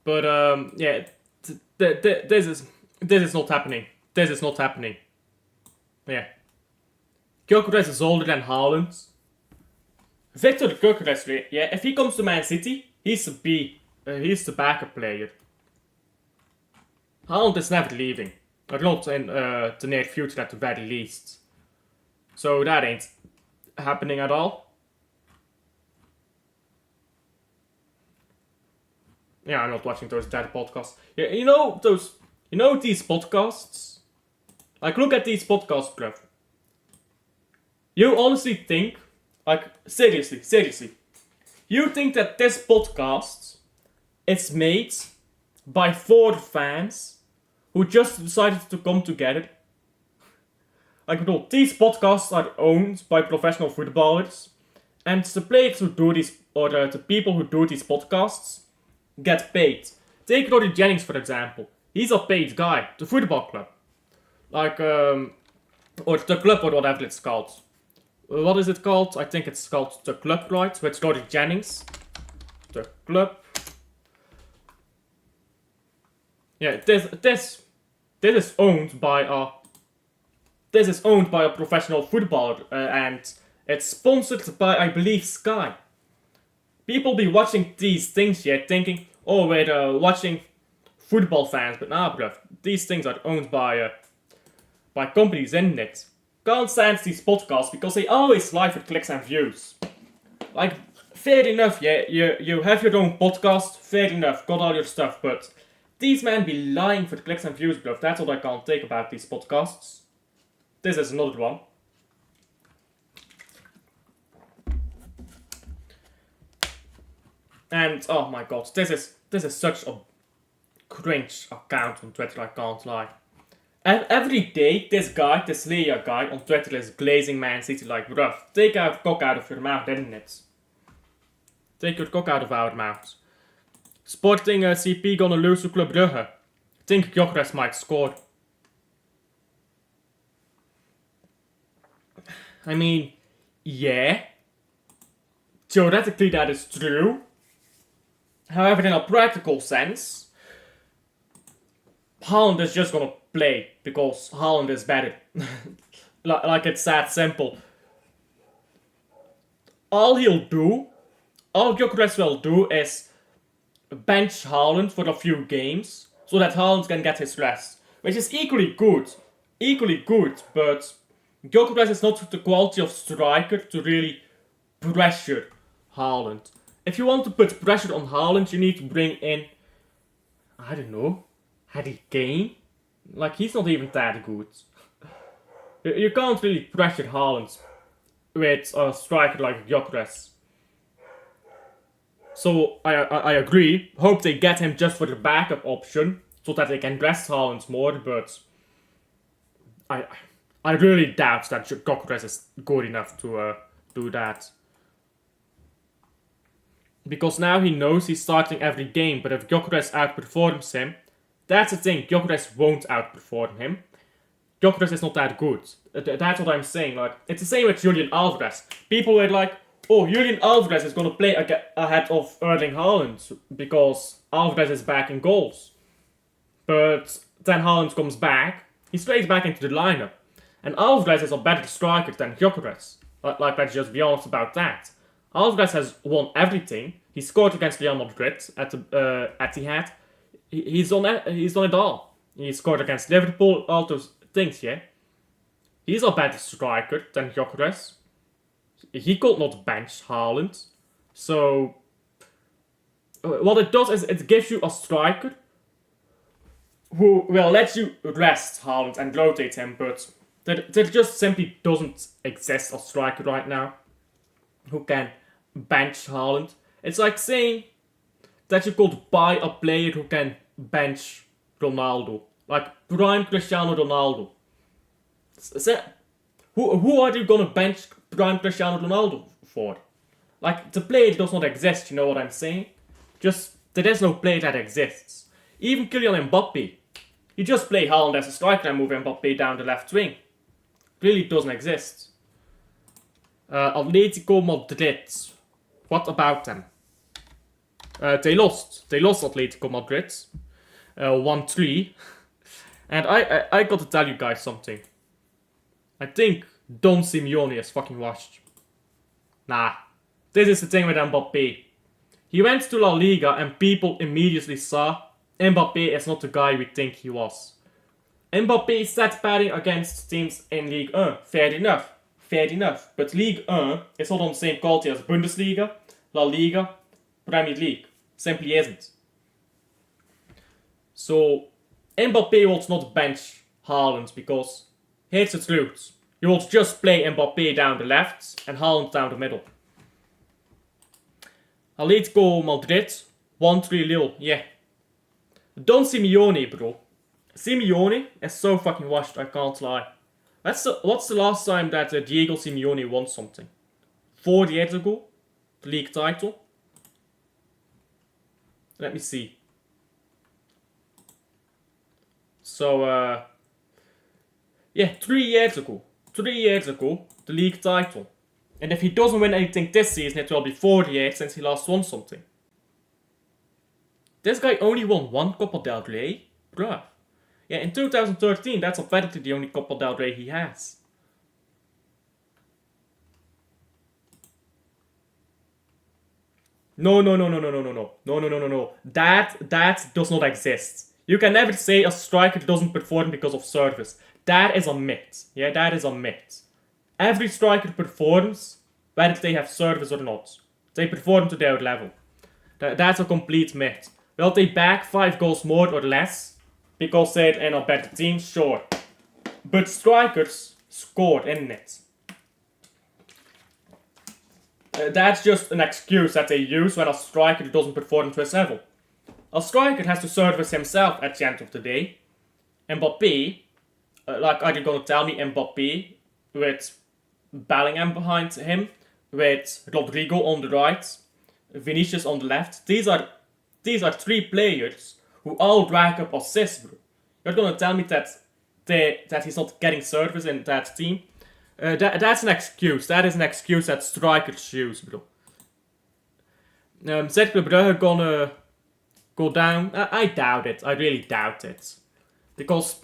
But yeah, this is not happening. This is not happening. Yeah. Gyökeres is older than Haaland. Victor Gyökeres, yeah, if he comes to Man City, he's the backup player. Haaland is never leaving. Or not in the near future at the very least. So that ain't happening at all. Yeah, I'm not watching those dead podcasts. Yeah, you know these podcasts? Like, look at these podcasts, bruv. You honestly think, like, seriously, you think that this podcast is made by 4 fans who just decided to come together? Like, bro, these podcasts are owned by professional footballers, and the players who do these, or the people who do these podcasts, get paid. Take Roddy Jennings, for example. He's a paid guy. The football club. Like, or the club, or whatever it's called. What is it called? I think it's called the club, right? With Roddy Jennings. The club. Yeah, this is owned by a professional footballer, and it's sponsored by, I believe, Sky. People be watching these things yet, thinking, oh, we're watching football fans, but nah, bruv, these things are owned by companies, isn't it? Can't stand these podcasts because they always lie for clicks and views. Like, fair enough, yeah, you have your own podcast, fair enough, got all your stuff, but these men be lying for clicks and views, bruv. That's what I can't take about these podcasts. This is another one. And, oh my god, this is such a cringe account on Twitter, I can't lie. And every day, this Leia guy on Twitter is glazing Man City like, bruv, take our cock out of your mouth, isn't it? Take your cock out of our mouths. Sporting CP gonna lose to Club Brugge. Think Gyökeres might score. I mean, yeah. Theoretically that is true. However, in a practical sense, Haaland is just gonna play because Haaland is better. Like it's that simple. All Gyökeres will do is bench Haaland for a few games so that Haaland can get his rest, which is equally good, but Gyökeres is not the quality of striker to really pressure Haaland. If you want to put pressure on Haaland, you need to bring in, I don't know, Harry Kane. Like, he's not even that good. You can't really pressure Haaland with a striker like Gyökeres. So I agree. Hope they get him just for the backup option, so that they can rest Haaland more. But I really doubt that Gyökeres is good enough to do that. Because now he knows he's starting every game, but if Gyökeres outperforms him, that's the thing. Gyökeres won't outperform him. Gyökeres is not that good. That's what I'm saying. Like, it's the same with Julian Alvarez. People were like, oh, Julian Alvarez is going to play ahead of Erling Haaland because Alvarez is back in goals. But then Haaland comes back, he's straight back into the lineup. And Alvarez is a better striker than Gyökeres. Like, let's just be honest about that. Alvarez has won everything. He scored against Real Madrid at the Etihad. He's done it all. He scored against Liverpool, all those things, yeah. He's a better striker than Gyökeres. He could not bench Haaland. So, what it does is it gives you a striker who will let you rest Haaland and rotate him, but there just simply doesn't exist a striker right now who can bench Haaland. It's like saying that you could buy a player who can bench Ronaldo. Like prime Cristiano Ronaldo. Who are you gonna bench prime Cristiano Ronaldo for? Like, the player does not exist, you know what I'm saying? Just, there is no player that exists. Even Kylian Mbappe. You just play Haaland as a striker and move Mbappe down the left wing. Really doesn't exist. Atletico Madrid. What about them? They lost. They lost Atletico Madrid. 1-3. And I got to tell you guys something. I think Don Simeone is fucking washed. Nah. This is the thing with Mbappe. He went to La Liga and people immediately saw Mbappe is not the guy we think he was. Mbappe sat batting against teams in Ligue 1. Fair enough. Fair enough. But Ligue 1 is not on the same quality as Bundesliga, La Liga, Premier League. Simply isn't. So, Mbappe will not bench Haaland because here's the truth. You will just play Mbappe down the left and Haaland down the middle. Atletico Madrid, 1-3 Lille, yeah. Don Simeone, bro. Simeone is so fucking washed, I can't lie. What's the last time that Diego Simeone won something? 4 years ago? The league title? Let me see. So, yeah, 3 years ago. 3 years ago, the league title. And if he doesn't win anything this season, it will be 4 years since he last won something. This guy only won 1 Copa del Rey? Bruh. Yeah, in 2013, that's apparently the only Copa del Rey he has. No. That does not exist. You can never say a striker doesn't perform because of service. That is a myth. Yeah, that is a myth. Every striker performs, whether they have service or not. They perform to their level. That's a complete myth. Will they bag 5 goals more or less? Because they're in a better team? Sure. But strikers score in it. That's just an excuse that they use when a striker doesn't perform to his level. A striker has to service himself at the end of the day. Mbappe, like are you gonna tell me Mbappe with Bellingham behind him, with Rodrigo on the right, Vinicius on the left. These are 3 players who all rack up assists, bro. You're gonna tell me that he's not getting service in that team? That's an excuse. That is an excuse that strikers use, bro. Cercle Brugge gonna go down? I doubt it. I really doubt it. Because,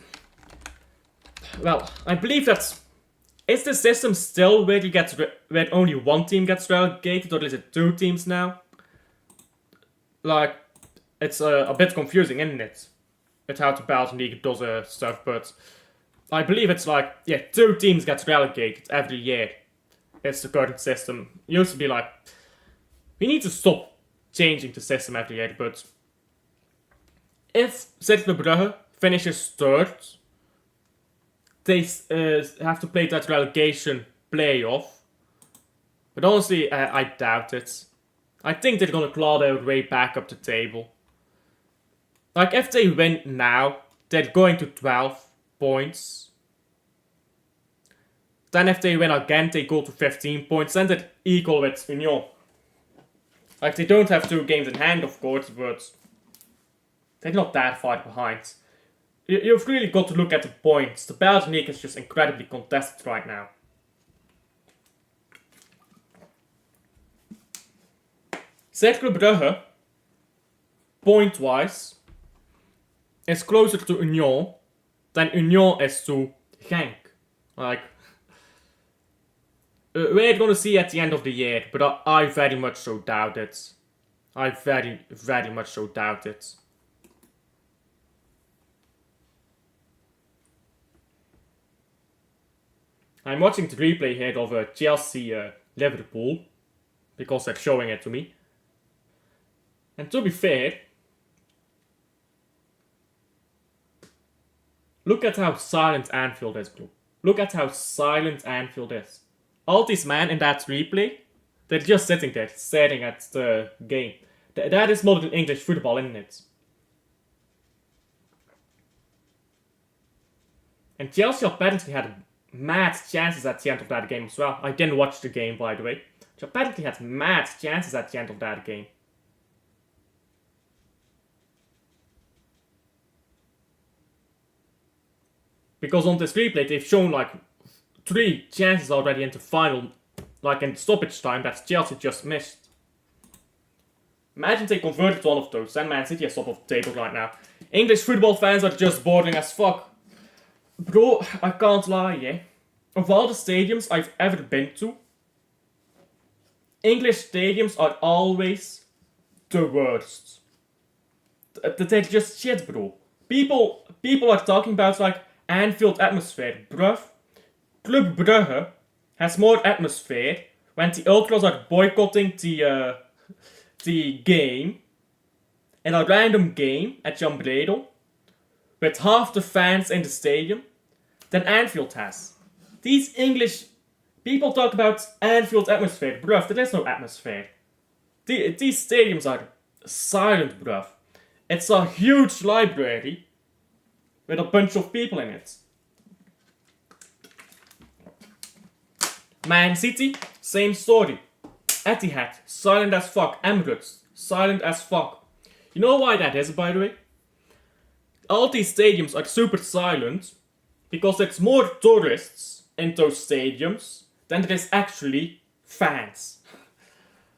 well, I believe that... Is the system still where where only 1 team gets relegated, or is it 2 teams now? Like, it's a bit confusing, isn't it? It's how the Belgian League does stuff, but I believe it's like, yeah, 2 teams get relegated every year. It's the current system. It used to be like, we need to stop changing the system every year, but if Cercle Brugge finishes 3rd, they have to play that relegation playoff. But honestly, I doubt it. I think they're gonna claw their way back up the table. Like, if they win now, they're going to 12 points. Then if they win again, they go to 15 points. Then they're equal with Union. Like, they don't have 2 games in hand, of course, but they're not that far behind. You've really got to look at the points. The Belgian league is just incredibly contested right now. Cercle Brugge, point-wise, is closer to Union than Union is to Genk. Like, we're gonna see at the end of the year, but I very much so doubt it. I very, very much so doubt it. I'm watching the replay here of Chelsea-Liverpool, because they're showing it to me. And to be fair, look at how silent Anfield is, bro. Look at how silent Anfield is. All these men in that replay, they're just sitting there, staring at the game. That is modern English football, isn't it? And Chelsea apparently had mad chances at the end of that game as well. I didn't watch the game, by the way. They apparently had mad chances at the end of that game. Because on this replay, they've shown like 3 chances already in the final, like in stoppage time, that Chelsea just missed. Imagine they converted one of those, then Man City is top of the table right now. English football fans are just boring as fuck. Bro, I can't lie, yeah. Of all the stadiums I've ever been to, English stadiums are always the worst. They're just shit, bro. People are talking about like Anfield atmosphere. Bruv, Club Brugge has more atmosphere when the ultras are boycotting the game in a random game at Jan Bredel with half the fans in the stadium than Anfield has. These English people talk about Anfield atmosphere. Bruv, there is no atmosphere. These stadiums are silent, bruv. It's a huge library with a bunch of people in it. Man City, same story. Etihad, silent as fuck. Emirates, silent as fuck. You know why that is, by the way? All these stadiums are super silent because there's more tourists in those stadiums than there is actually fans.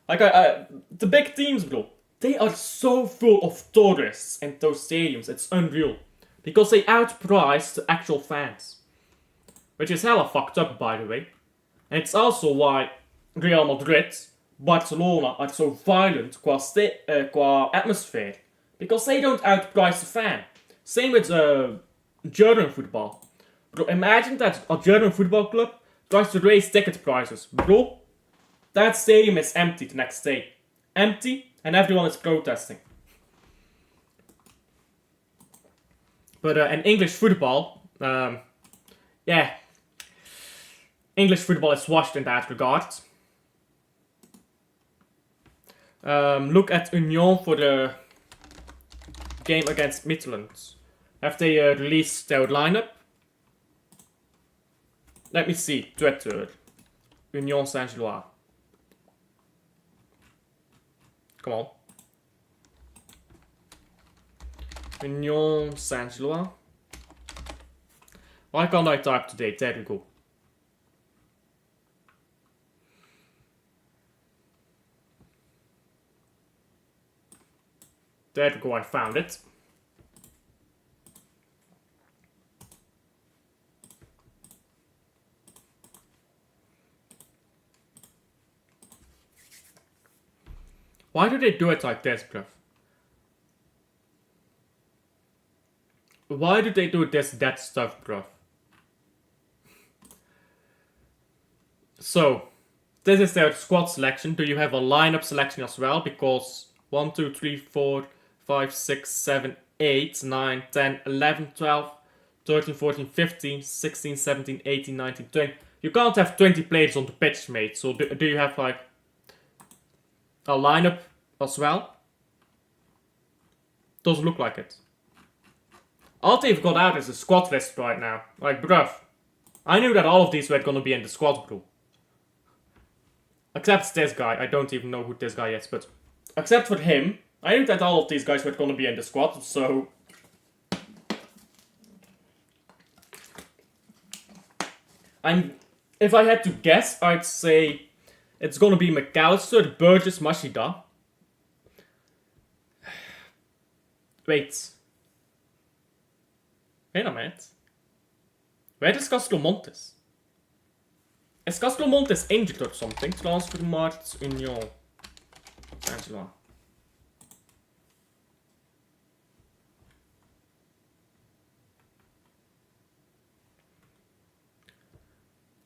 Like, the big teams, bro, they are so full of tourists in those stadiums, it's unreal. Because they outprice the actual fans. Which is hella fucked up, by the way. And it's also why Real Madrid, Barcelona are so violent qua atmosphere. Because they don't outprice the fan. Same with German football. Bro, imagine that a German football club tries to raise ticket prices. Bro, that stadium is empty the next day. Empty, and everyone is protesting. But in English football, yeah, English football is washed in that regard. Look at Union for the game against Midlands. Have they released their lineup? Let me see. Twitter. Union Saint-Gilloise. Come on. Union Saint-Gilloise. Why can't I type today? There we go. There we go, I found it. Why do they do it like this, bruv? Why do they do that stuff, bruv? So, this is their squad selection. Do you have a lineup selection as well? Because 1, 2, 3, 4, 5, 6, 7, 8, 9, 10, 11, 12, 13, 14, 15, 16, 17, 18, 19, 20. You can't have 20 players on the pitch, mate. So do you have like a lineup as well. Doesn't look like it. All they've got out is a squad list right now. Like, bruv. I knew that all of these were gonna be in the squad, bro. Except this guy. I don't even know who this guy is, but... Except for him, I knew that all of these guys were gonna be in the squad, so... If I had to guess, I'd say... It's gonna be McAllister, Burgess, Mashida. Wait a minute. Where is Castromontes? Is Castromontes injured or something? Transfermarkt Union. Angela.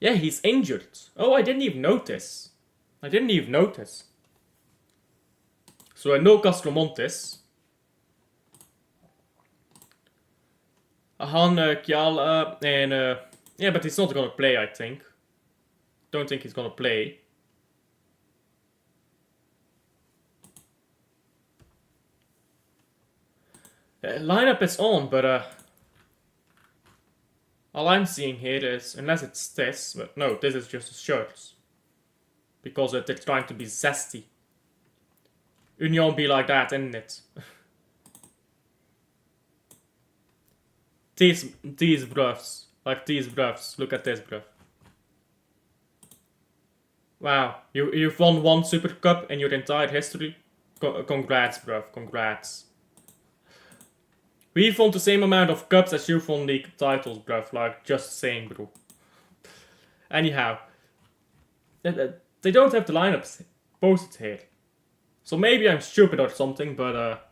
Yeah, he's injured. Oh, I didn't even notice. So I know Castromontes. Han Kjal and yeah, but he's not gonna play, I think. Don't think he's gonna play. Lineup is on, but all I'm seeing here is, unless it's this, but no, this is just the shirts. Because they're trying to be zesty. Union be like that, isn't it? These bruffs. Like these bruffs. Look at this bruff. Wow. You've won one Super Cup in your entire history. Congrats, bruv. Congrats. We've won the same amount of cups as you've won league titles, bruv. Like, just saying, bro. Anyhow. They don't have the lineups posted here. So maybe I'm stupid or something, but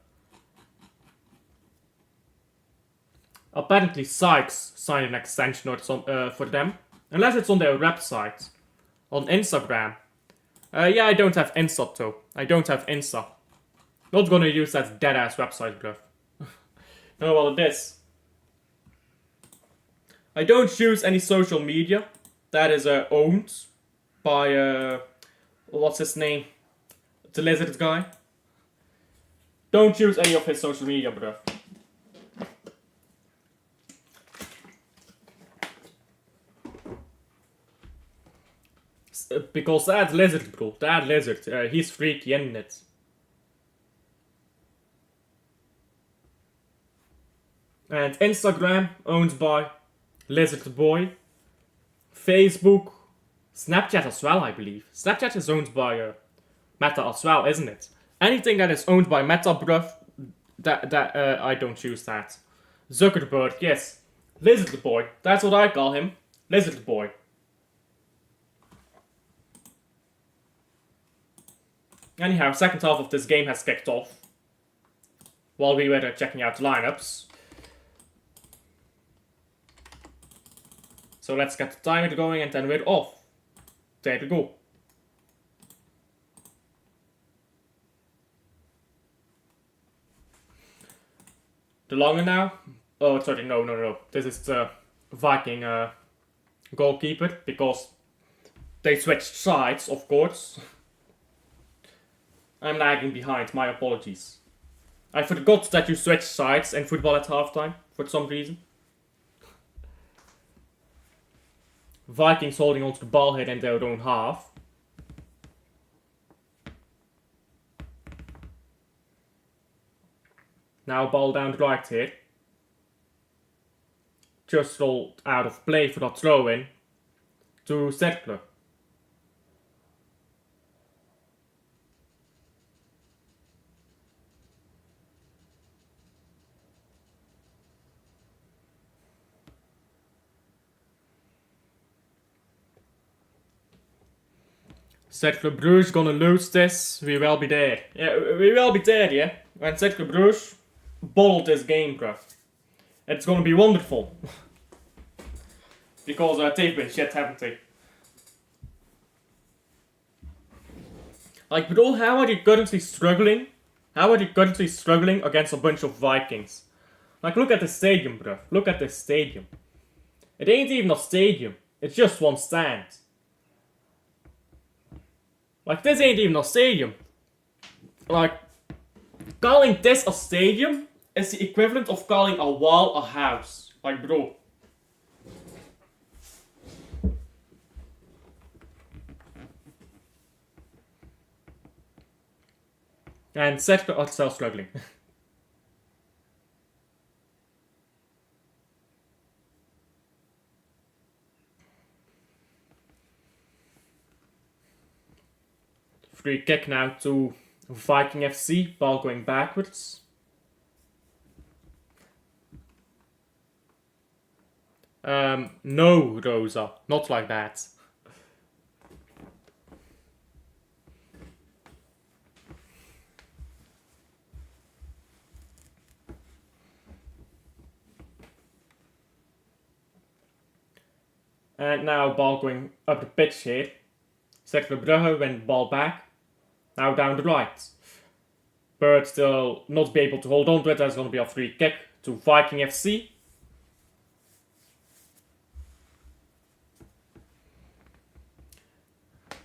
apparently Sykes signed an extension or some for them. Unless it's on their website. On Instagram. Yeah, I don't have Insta though. I don't have Insta. Not gonna use that dead ass website, bruv. Know what it is. I don't use any social media that is owned by what's his name? The lizard guy. Don't use any of his social media, bruv. Because that lizard, bro, that lizard, he's freaky, isn't it? And Instagram, owned by Lizard Boy. Facebook, Snapchat as well, I believe. Snapchat is owned by Meta as well, isn't it? Anything that is owned by Meta, bruv, I don't use that. Zuckerberg, yes. Lizard Boy, that's what I call him. Lizard Boy. Anyhow, second half of this game has kicked off. While we were checking out lineups. So let's get the timer going and then we're off. There we go. The longer now? Oh, sorry, no. This is the Viking goalkeeper because they switched sides, of course. I'm lagging behind, my apologies. I forgot that you switch sides in football at halftime, for some reason. Vikings holding onto the ball here in their own half. Now ball down the right here. Just rolled out of play for that throw in to Cercle. Cercle Brugge gonna lose this. We will be there. Yeah, we will be there, yeah. When Cercle Brugge bottled this game, bruv. It's gonna be wonderful. Because they've been shit, haven't they? Like, bro, how are you currently struggling? How are you currently struggling against a bunch of Vikings? Like, look at the stadium, bruv. Look at this stadium. It ain't even a stadium. It's just one stand. Like, this ain't even a stadium. Like, calling this a stadium is the equivalent of calling a wall a house. Like, bro. And Cercle are still struggling. Free kick now to Viking FC, ball going backwards. No, Rosa, not like that. And now ball going up the pitch here. Cercle Brugge went ball back. Now down the right. But still not be able to hold on to it. There's going to be a free kick to Viking FC.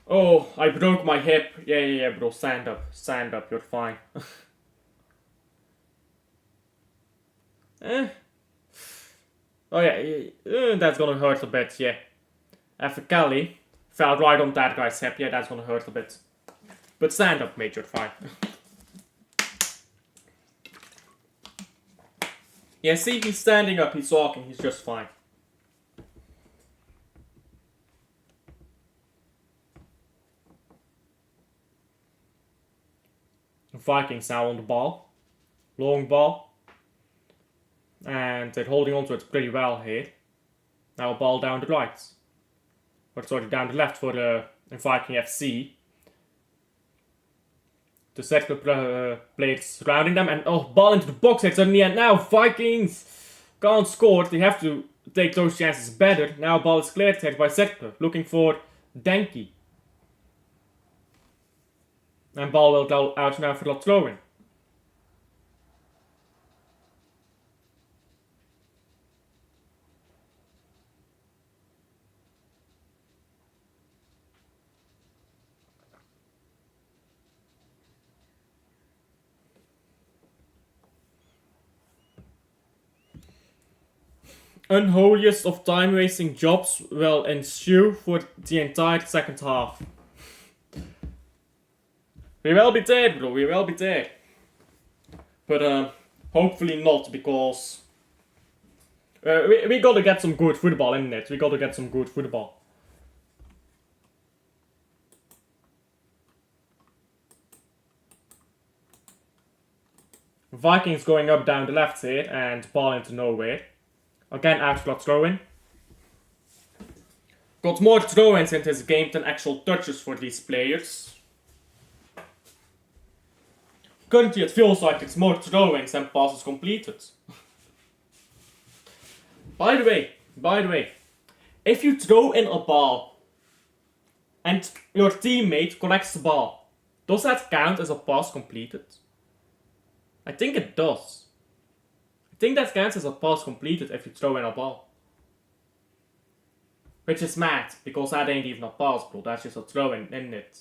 Oh, I broke my hip. Yeah, bro. Stand up. Stand up. You're fine. Oh yeah, that's gonna hurt a bit, yeah. After Kelly fell right on that guy's hip, yeah, that's gonna hurt a bit. But stand up, mate, you're fine. Yeah, see, he's standing up, he's walking, he's just fine. The Vikings now on the ball. Long ball. And they're holding on to it pretty well here. Now a ball down the right. Or sorry, down the left for the Viking FC. The Cercle players surrounding them. And oh, ball into the box. It's in the end now. Vikings can't score. They have to take those chances better. Now ball is cleared here by Cercle. Looking for Denki. And ball will go out now for the throw-in. Unholiest of time-wasting jobs will ensue for the entire second half. We will be dead, bro. We will be dead. But hopefully not, because we gotta get some good football in it. We gotta get some good football. Vikings going up down the left here and ball into nowhere. Again, outflot throw-in. Got more throw-ins in this game than actual touches for these players. Currently it feels like it's more throw-ins than passes completed. By the way, if you throw in a ball and your teammate collects the ball, does that count as a pass completed? I think it does. I think that counts as a pass completed if you throw in a ball. Which is mad, because that ain't even a pass, bro. That's just a throw in, isn't it?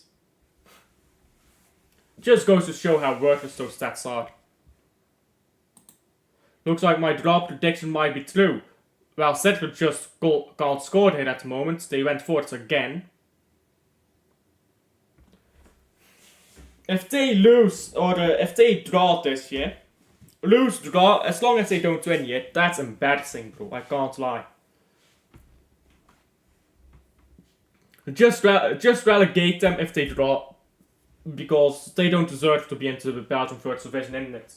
Just goes to show how worthless those stats are. Looks like my draw prediction might be true. Well, Cercle just can't score here at the moment. They went for it again. If they lose, or if they draw this, yeah, lose, draw, as long as they don't win yet, that's embarrassing, bro. I can't lie. Just relegate them if they draw, because they don't deserve to be into the Belgian First Division, isn't it?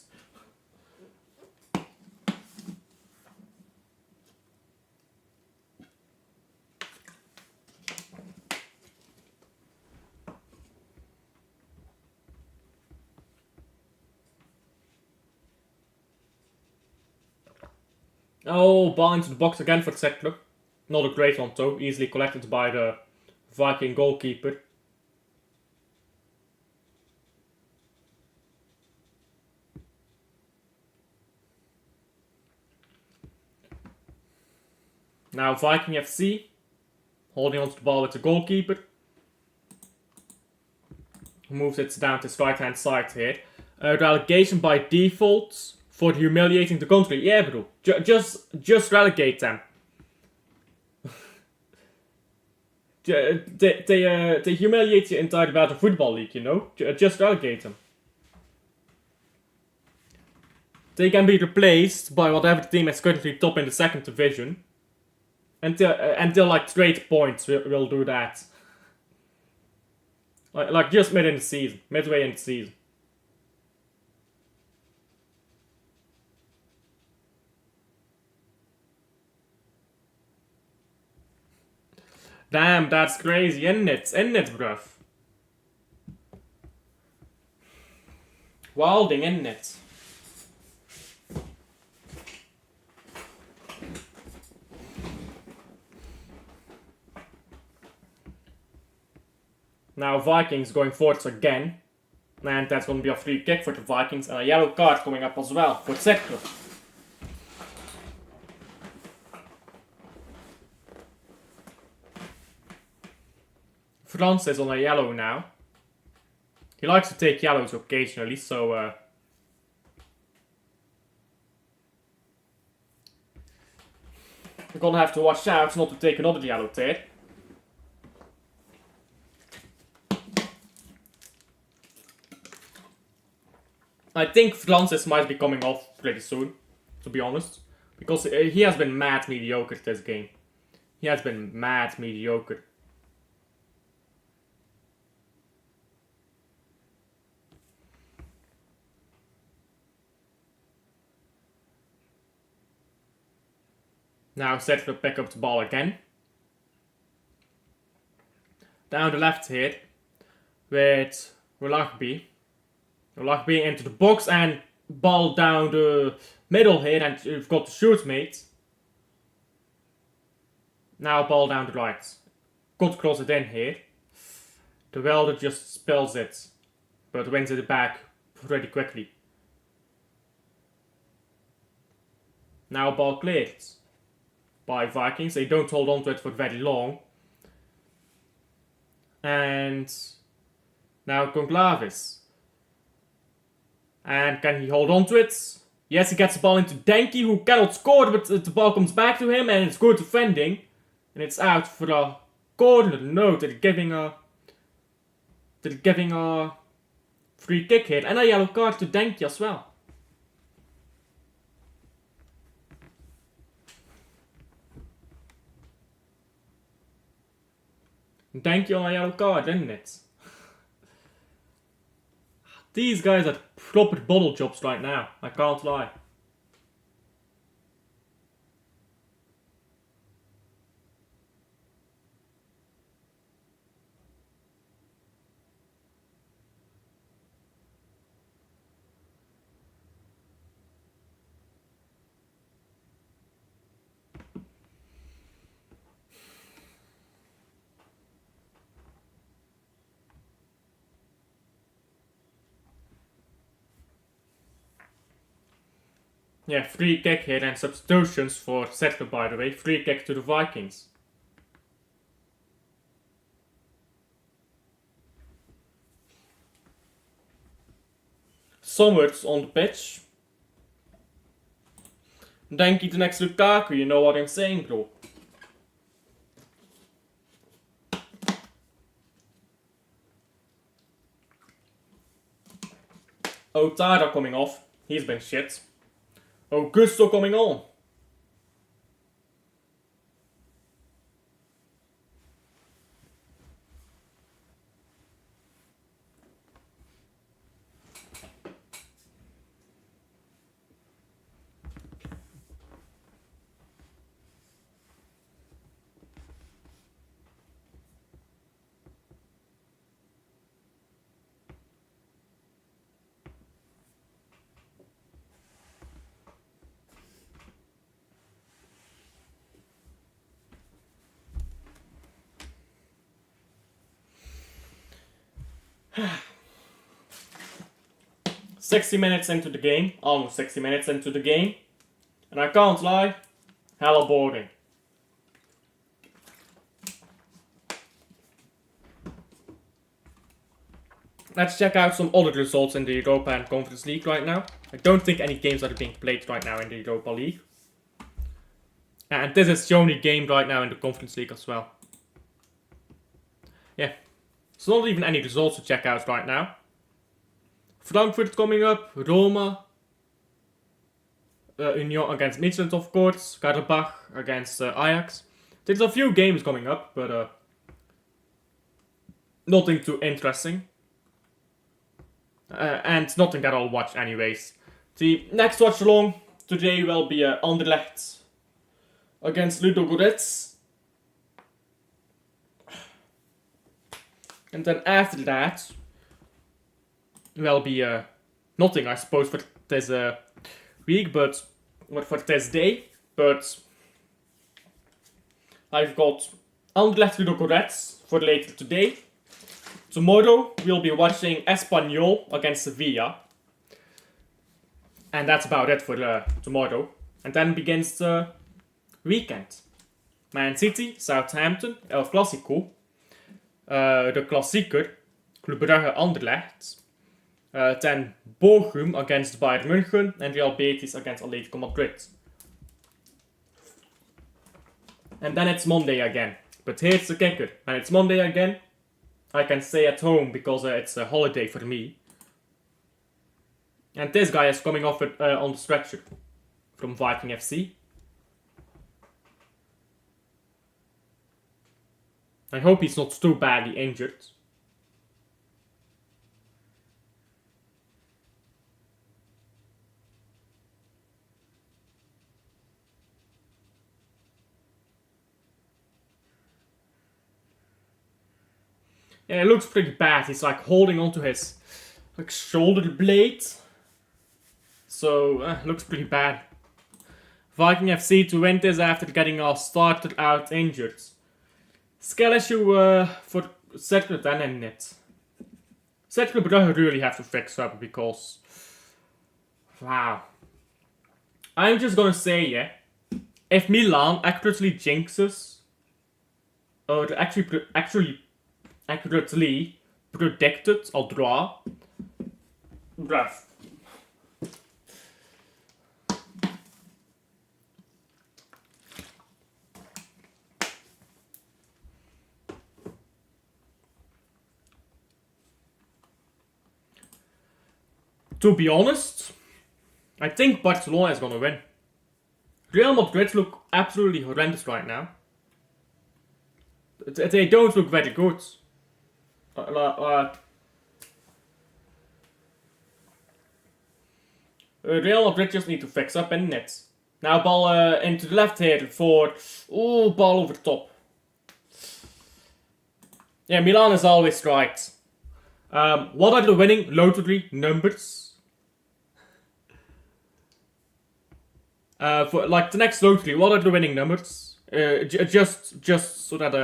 Oh, ball into the box again for Cercle. Not a great one though, easily collected by the Viking goalkeeper. Now Viking FC, holding onto the ball with the goalkeeper. moves it down to its right hand side here. Relegation by default for humiliating the country. Yeah, bro. Just relegate them. They humiliate the entire Belgian Football League, you know? Just relegate them. They can be replaced by whatever team is currently top in the second division. Until like trade points will do that. Like just midway in the season. Damn, that's crazy, isn't it, bruv? Wilding, isn't it? Now Vikings going forwards again. And that's going to be a free kick for the Vikings. And a yellow card coming up as well for Cercle. Frans is on a yellow now. He likes to take yellows occasionally, so... we're gonna have to watch out not to take another yellow there. I think Francis might be coming off pretty soon, to be honest. Because he has been mad mediocre this game. He has been mad mediocre. Now Cercle will pick up the ball again. Down the left here with Rugge into the box and ball down the middle here, and you've got the shoot mate. Now ball down the right. Could cross it in here. The welder just spills it, but wins it back pretty quickly. Now ball cleared by Vikings. They don't hold on to it for very long. And now Conclavis. And can he hold on to it? Yes, he gets the ball into Denki, who cannot score, but the ball comes back to him, and it's good defending. And it's out for a corner. No, they're giving a free kick here. And a yellow card to Denki as well. Denki on a yellow card, isn't it? These guys are proper bottle jobs right now, I can't lie. Yeah, free kick here and substitutions for Cercle, by the way. Free kick to the Vikings. Somewhat on the pitch. Denki the next Lukaku, you know what I'm saying, bro. Otada coming off. He's been shit. Augusto coming on. Almost 60 minutes into the game, and I can't lie, hella boring. Let's check out some other results in the Europa and Conference League right now. I don't think any games are being played right now in the Europa League. And this is the only game right now in the Conference League as well. Yeah, there's not even any results to check out right now. Frankfurt coming up, Roma, Union against Midland of course, Karabakh against Ajax. There's a few games coming up, but nothing too interesting. And nothing that I'll watch anyways. The next watch-along today will be Anderlecht against Ludogorets. And then after that will be nothing, I suppose, for this week, but for this day. But I've got Anderlecht Ludogorets for later today. Tomorrow we'll be watching Espanyol against Sevilla. And that's about it for tomorrow. And then begins the weekend. Man City, Southampton, El Clasico. De Klassieker, Club Brugge Anderlecht. Then Bochum against Bayern München. And Real Betis against Atletico Madrid. And then it's Monday again. But here's the kicker. When it's Monday again, I can stay at home because it's a holiday for me. And this guy is coming off on the stretcher from Viking FC. I hope he's not too badly injured. Yeah, it looks pretty bad. He's like holding onto his shoulder blade. So, looks pretty bad. Viking FC to win this after getting our starter out injured. Skill issue for Cercle then, isn't it? Cercle Brugge really have to fix up because... Wow. I'm just gonna say, yeah. If Milan accurately jinxes... Or accurately predicted a draw... Bruh. To be honest, I think Barcelona is gonna win. Real Madrid look absolutely horrendous right now. They don't look very good. Real Madrid just need to fix up in net. Now ball into the left here for... Oh, ball over the top. Yeah, Milan is always right. What are the winning lottery numbers? For like the next lottery, what are the winning numbers? Just so that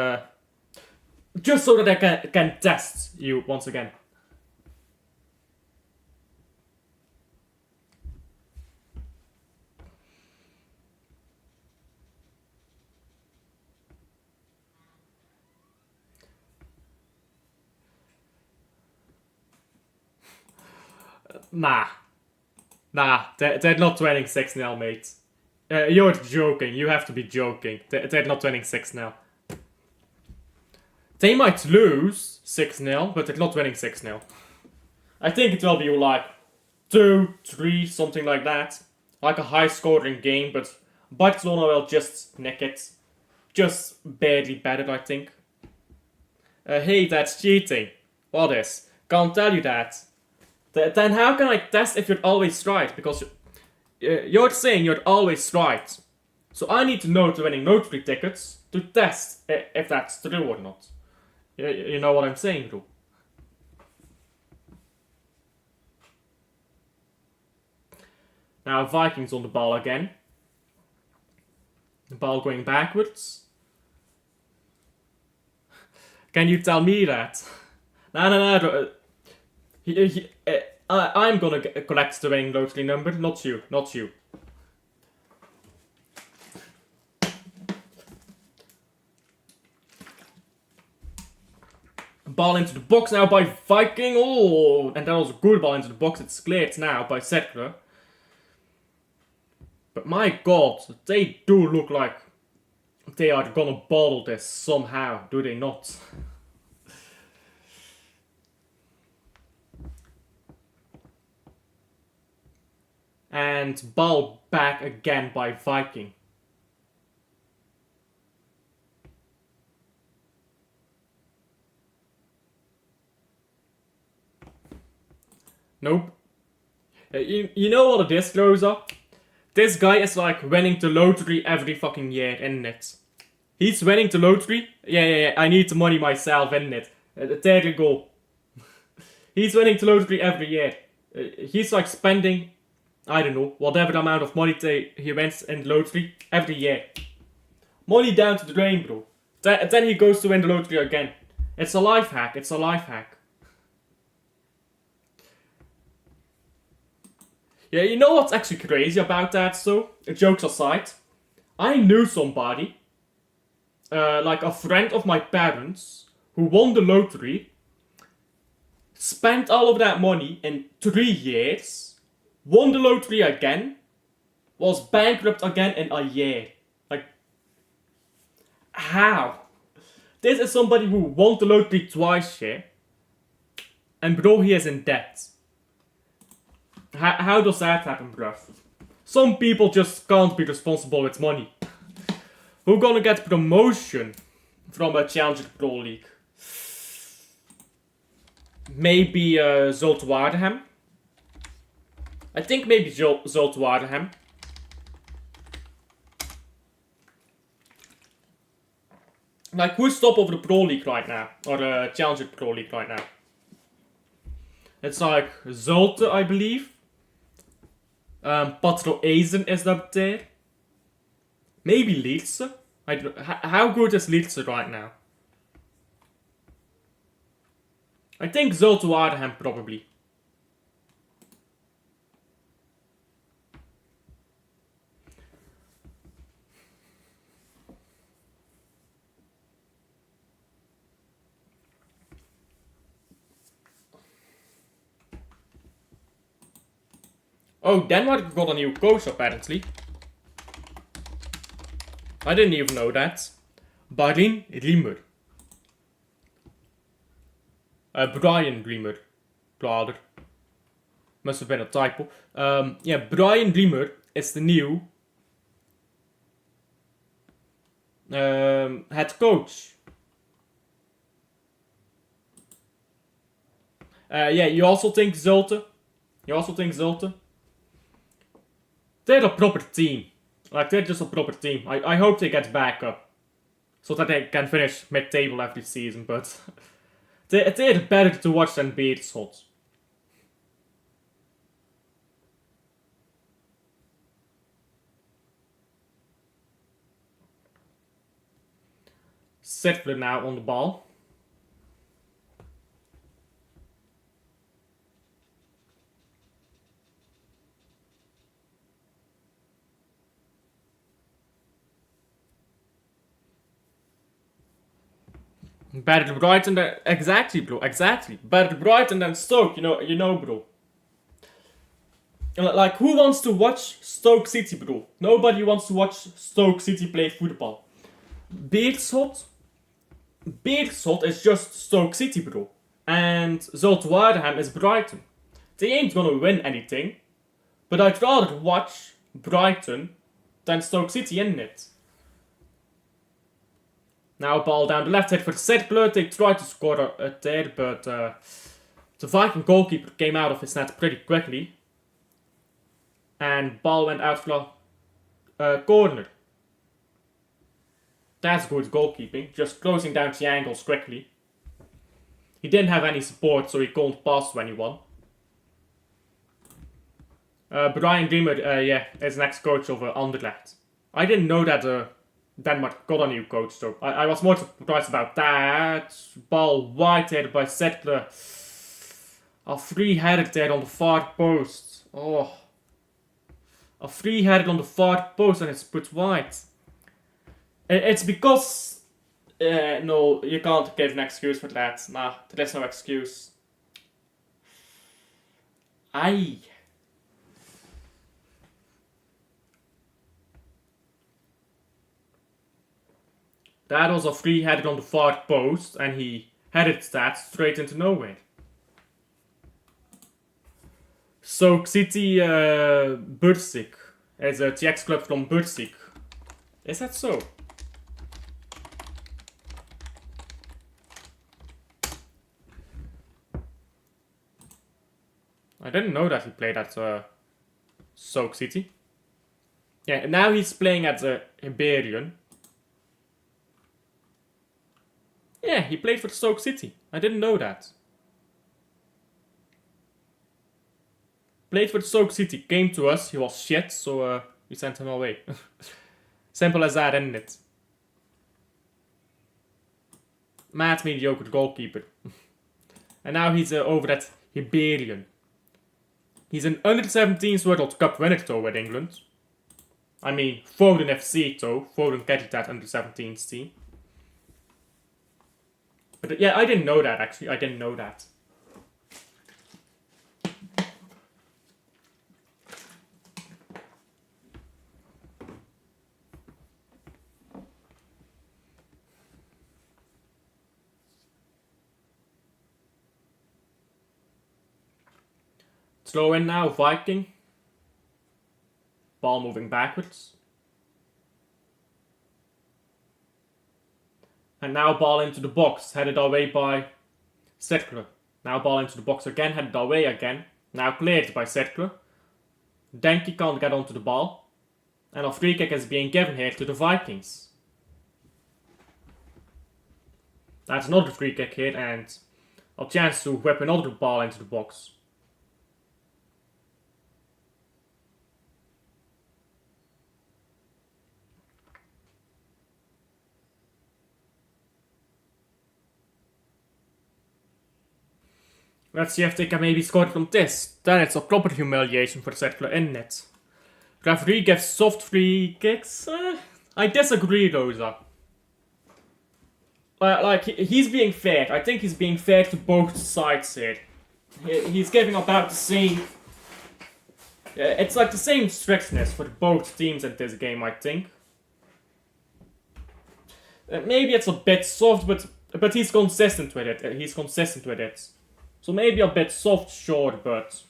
I can test you once again. Nah, they're not winning 6-0, mate. You're joking. You have to be joking. They're not winning 6-0. They might lose 6-0, but they're not winning 6-0. I think it will be like 2-3, something like that. Like a high-scoring game, but Barcelona will just nick it. Just barely better, I think. Hey, that's cheating. What is? Can't tell you that. Then how can I test if you're always right? Because you're saying you're always right. So I need to know the winning lottery tickets to test if that's true or not. You know what I'm saying, bro? Now Vikings on the ball again. The ball going backwards. Can you tell me that? No. I'm gonna collect the winning lottery number, not you. Ball into the box now by Viking. Oh, and that was a good ball into the box. It's cleared now by Cercle. But my god, they do look like they are gonna bottle this somehow, do they not? And ball back again by Viking. Nope. You know what it is, Closer? This guy is like winning the lottery every fucking year, isn't it? He's winning the lottery. Yeah, I need the money myself, isn't it? There you go. He's winning the lottery every year. He's like spending, I don't know, whatever amount of money he wins in the lottery every year. Money down to the drain, bro. Then he goes to win the lottery again. It's a life hack. It's a life hack. Yeah, you know what's actually crazy about that, so? Jokes aside. I knew somebody, like a friend of my parents, who won the lottery, spent all of that money in 3 years, won the lottery again, was bankrupt again in a year. Like, how? This is somebody who won the lottery twice, yeah? And bro, he is in debt. How does that happen, bruv? Some people just can't be responsible with money. Who gonna get promotion from a Challenger Pro League? Maybe Zulte Waregem? I think maybe Zulte Waregem. Like, who's top of the Pro League right now? Or the Challenger Pro League right now? It's like Zulte, I believe. Patro Eisen is up there. Maybe Lietse. I don't know. How good is Lietse right now? I think Zulte Waregem probably. Oh, Denmark got a new coach apparently. I didn't even know that. Brian Riemer. Brian Riemer. Rather. Must have been a typo. Yeah, Brian Riemer is the new head coach. Yeah, you also think Zulte? They're a proper team. Like, they're just a proper team. I hope they get back up. So that they can finish mid-table every season, but... they're better to watch than Beerschot. Cercle now on the ball. Better Brighton than... Exactly, bro. Exactly. Better Brighton than Stoke. You know, bro. Like, who wants to watch Stoke City, bro? Nobody wants to watch Stoke City play football. Beerschot is just Stoke City, bro. And Zulte Waregem is Brighton. They ain't gonna win anything. But I'd rather watch Brighton than Stoke City, innit it? Now ball down the left side for Cercle. They tried to score there, but the Viking goalkeeper came out of his net pretty quickly. And ball went out for a corner. That's good goalkeeping, just closing down the angles quickly. He didn't have any support, so he couldn't pass to anyone. Brian Riemer, yeah, is next coach of Anderlecht. I didn't know that Denmark got a new coach, so I was more surprised about that. Ball wide headed by Cercle. A free header there on the far post. Oh. A free header on the far post and it's put wide. It's because No, you can't give an excuse for that. Nah, there is no excuse. Aye. That was a free headed on the far post, and he headed that straight into nowhere. Stoke City, Brugge. Is a TX club from Brugge. Is that so? I didn't know that he played at Stoke City. Yeah, now he's playing at the Iberian. Yeah, he played for Stoke City. I didn't know that. Played for Stoke City, came to us, he was shit, so we sent him away. Simple as that, isn't it? Mad mediocre goalkeeper. And now he's over at Iberian. He's an under-17s World Cup winner though with England. I mean, Foden FC though. Foden carried that under-17s team. But yeah, I didn't know that actually. I didn't know that. Throw in now, Viking. Ball moving backwards. And now ball into the box, headed away by Cercle. Now ball into the box again, headed away again. Now cleared by Cercle. Denki can't get onto the ball. And a free kick is being given here to the Vikings. That's another free kick here and a chance to whip another ball into the box. Let's see if they can maybe score from this. Then it's a proper humiliation for Cercle, isn't it? Referee gives soft free kicks. I disagree, Rosa. Like, he's being fair. I think he's being fair to both sides here. He's giving about the same... it's like the same strictness for both teams in this game, I think. Maybe it's a bit soft, but he's consistent with it. So maybe a bit soft, sure, but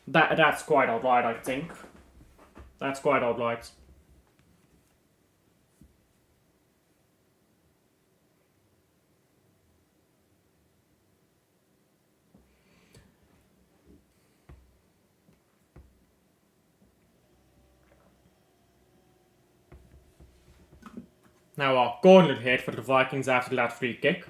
that's quite alright, I think. That's quite alright. Now a corner hit for the Vikings after that free kick.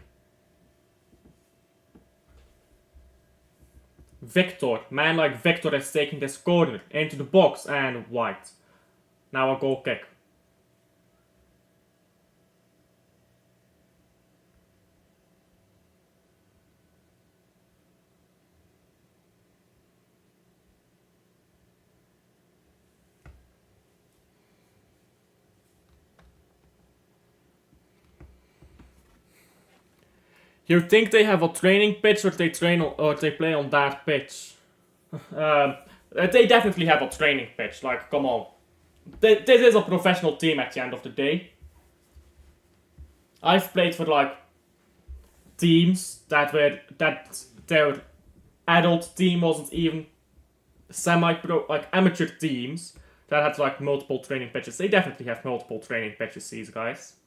Victor, man like Victor is taking this corner into the box and wide. Now a goal kick. You think they have a training pitch or they play on that pitch? They definitely have a training pitch, like, come on. This is a professional team at the end of the day. I've played for, like, teams that their adult team wasn't even semi-pro, like, amateur teams that had, like, multiple training pitches. They definitely have multiple training pitches, these guys.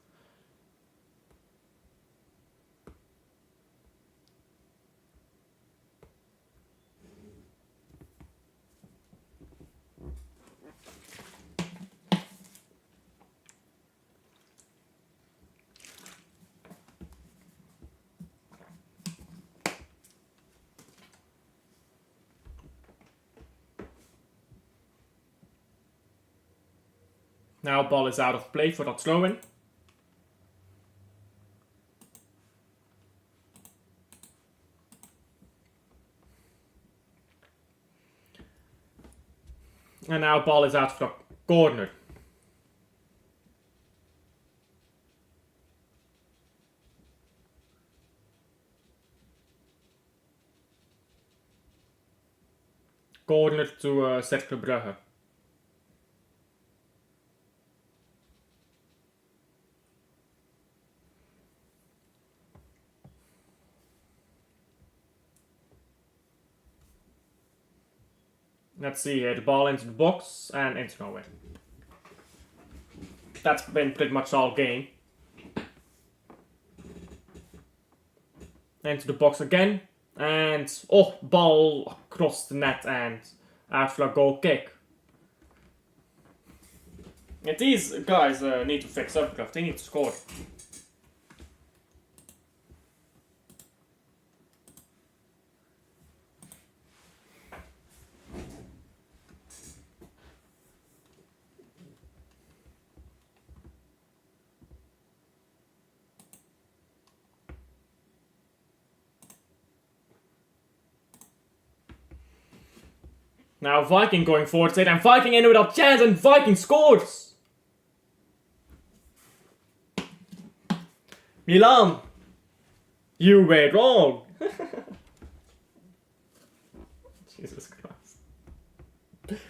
Now ball is out of play for that throw-in. And now ball is out for a corner. corner to Cercle Brugge. Let's see here, the ball into the box and into nowhere. That's been pretty much all game. Into the box again, and ball across the net and out for a goal kick. Yeah, these guys need to fix up, because they need to score. Now Viking going forward straight, and Viking in without chance, and Viking scores! Milan! You were wrong! Jesus Christ.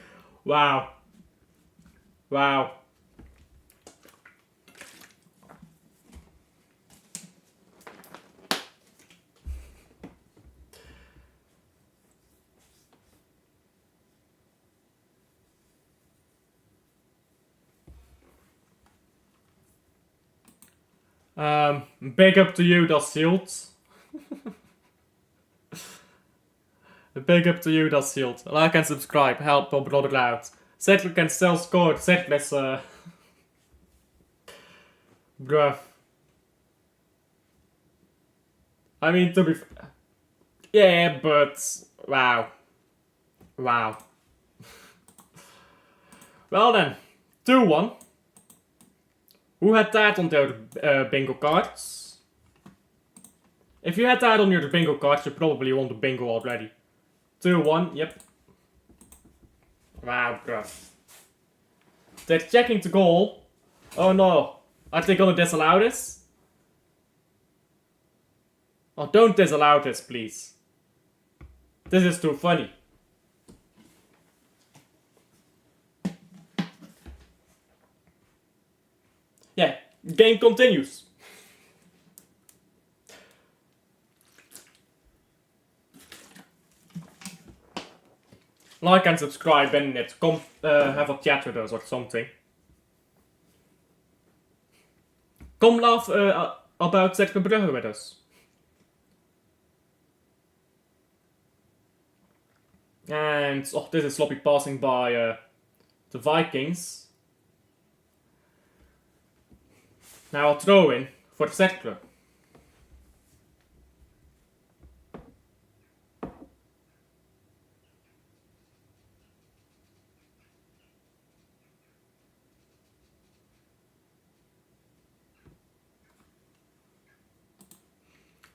Wow. Wow. Big up to you, Das Shield. Big up to you, Das Shield. Like and subscribe, help our brother out. Cercle can still score, Cercle is bruh. I mean, to be yeah, but wow. Wow. Well then, 2-1. Who had that on their bingo cards? If you had that on your bingo cards, you probably won the bingo already. 2-1, yep. Wow, bro. They're checking the goal. Oh no. Are they gonna disallow this? Oh, don't disallow this, please. This is too funny. Yeah, game continues. Like and subscribe and come have a chat with us or something. Come laugh about Cercle Brugge with us. And this is sloppy passing by the Vikings. Now a throw in for Cercle.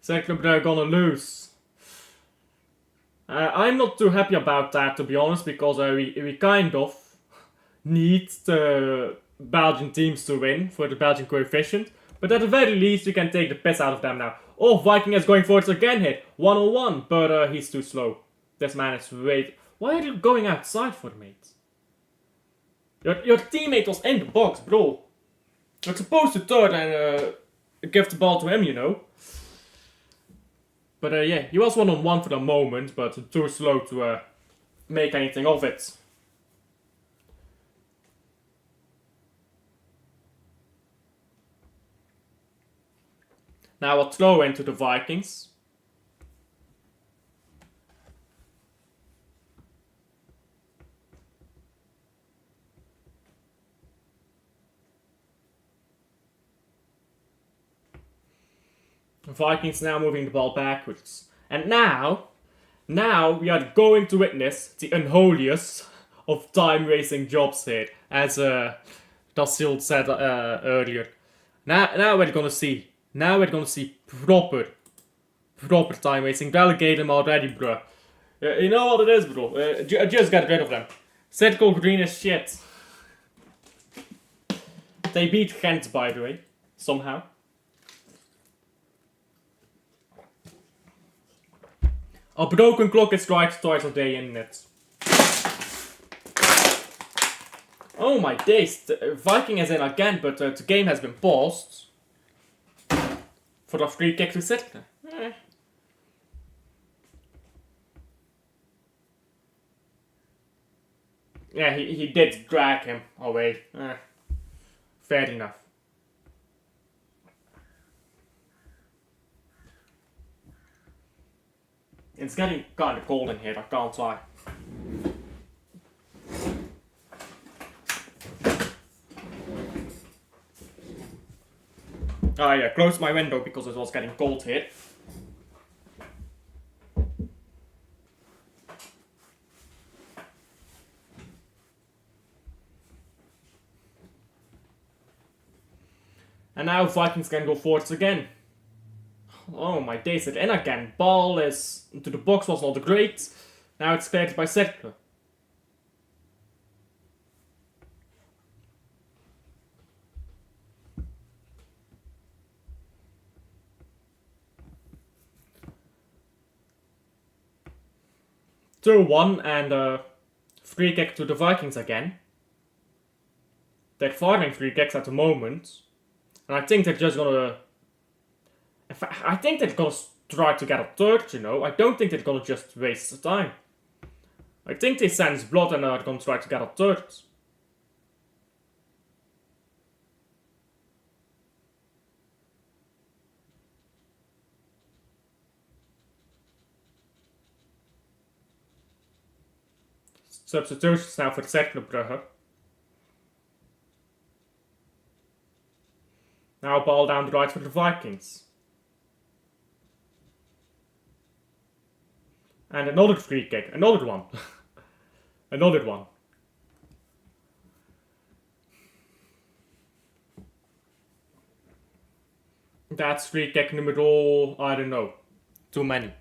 Cercle Brugge gonna lose. I'm not too happy about that, to be honest, because we kind of need the Belgian teams to win for the Belgian coefficient. But at the very least, we can take the piss out of them now. Oh, Viking is going forwards again hit. 1-on-1, but he's too slow. This man is way... Why are you going outside for, mate? Your teammate was in the box, bro. You're supposed to turn and give the ball to him, you know. But yeah, he was 1-on-1 for the moment, but too slow to make anything of it. Now a throw into the Vikings. The Vikings now moving the ball backwards. And now we are going to witness the unholiest of time-wasting jobs here, as Das Shield said earlier. Now we're gonna see. Now we're gonna see proper time wasting. Delegate them already, bro. You know what it is, bro. Just get rid of them. Cercle green is shit. They beat Ghent, by the way. Somehow. A broken clock is right twice a day, isn't it? Oh my days, the Viking is in again, but the game has been paused. For the free kick to Cercle. Yeah, he did drag him away. Fair enough. It's getting kind of cold in here, I can't lie. I closed my window because it was getting cold here. And now Vikings can go forwards again. Oh my days, it in again. Ball is into the box, was not great. Now it's cleared by Cercle. So 1 and free kick to the Vikings again. They're firing free kicks at the moment. And I think they're just gonna... In fact, I think they're gonna try to get a third, you know. I don't think they're gonna just waste the time. I think they sense blood and are gonna try to get a third. Substitutions now for Cercle Brugge. Now ball down the right for the Vikings. And another free kick. Another one. Another one. That's free kick number, I don't know. Too many.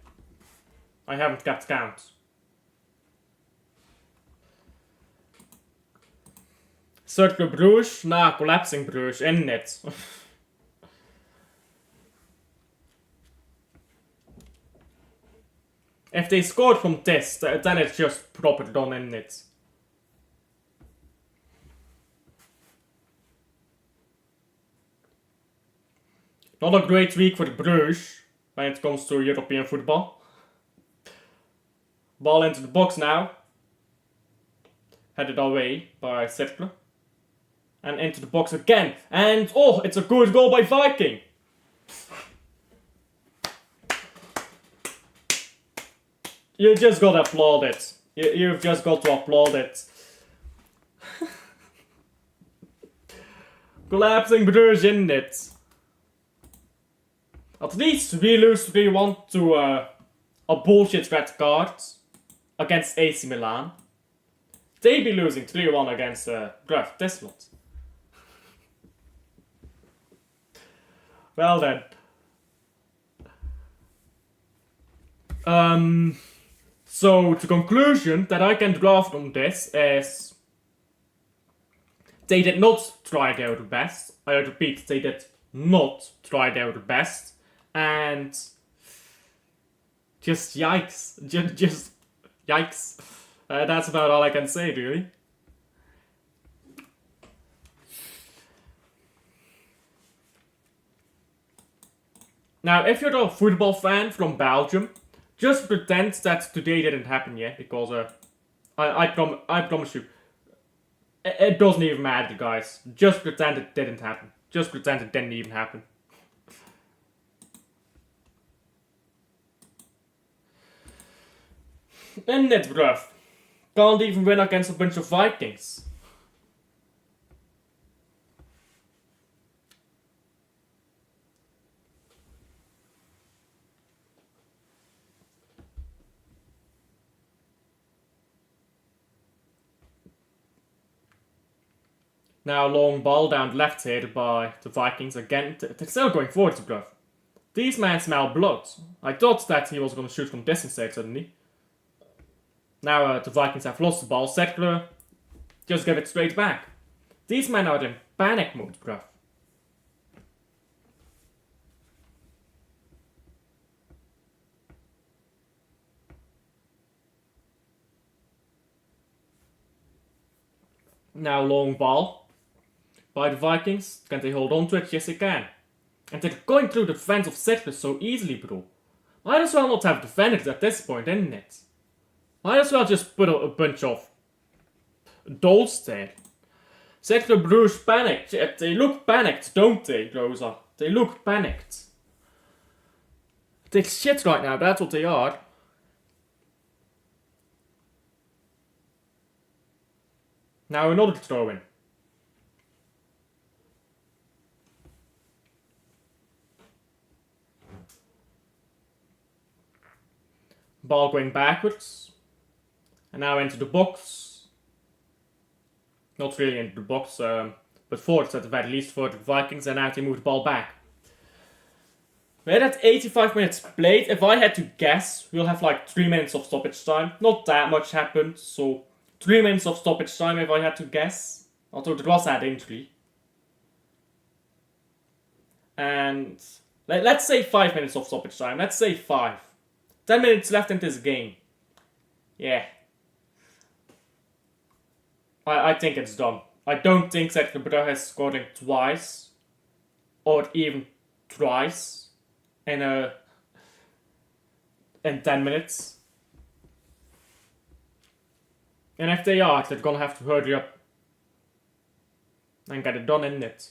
I haven't kept count. Cercle Brugge, collapsing Brugge in net. If they scored from this, then it's just proper done in it. Not a great week for Brugge when it comes to European football. Ball into the box now. Headed away by Cercle. And into the box again. And oh, it's a good goal by Viking. You just gotta applaud it. You've just got to applaud it. Collapsing Brugge in it. At least we lose 3-1 to a bullshit red card against AC Milan. They be losing 3-1 against Brugge this lot. Well then. So the conclusion that I can draw from this is they did not try their best. I repeat, they did not try their best. And just yikes. Just yikes. That's about all I can say, really. Now, if you're a football fan from Belgium, just pretend that today didn't happen yet, because I promise you, it doesn't even matter, guys. Just pretend it didn't happen. Just pretend it didn't even happen. And it, bruv. Can't even win against a bunch of Vikings. Now long ball down left here by the Vikings again. They're still going forward, bruv. These men smell blood. I thought that he was going to shoot from distance there suddenly. Now the Vikings have lost the ball. Cercle just give it straight back. These men are in panic mode, bruv. Now long ball by the Vikings. Can they hold on to it? Yes, they can. And they're going through the defense of Cercle so easily, bro. Might as well not have defenders at this point, isn't it? Might as well just put a bunch of dolls there. Cercle Bruges panicked. They look panicked, don't they, Rosa? They look panicked. They're shit right now, that's what they are. Now another throw-in. Ball going backwards. And now into the box. Not really into the box, but forwards at the very least for the Vikings. And now they move the ball back. We're at 85 minutes played. If I had to guess, we'll have like 3 minutes of stoppage time. Not that much happened, so 3 minutes of stoppage time if I had to guess. Although there was that injury. And let's say 5 minutes of stoppage time. Let's say 5. 10 minutes left in this game. Yeah. I think it's done. I don't think that Brugge is scoring twice. Or even thrice. In 10 minutes. And if they are, they're gonna have to hurry up. And get it done, isn't it?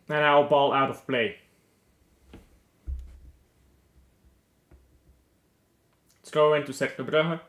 And now ball out of play. Throw into Cercle Brugge.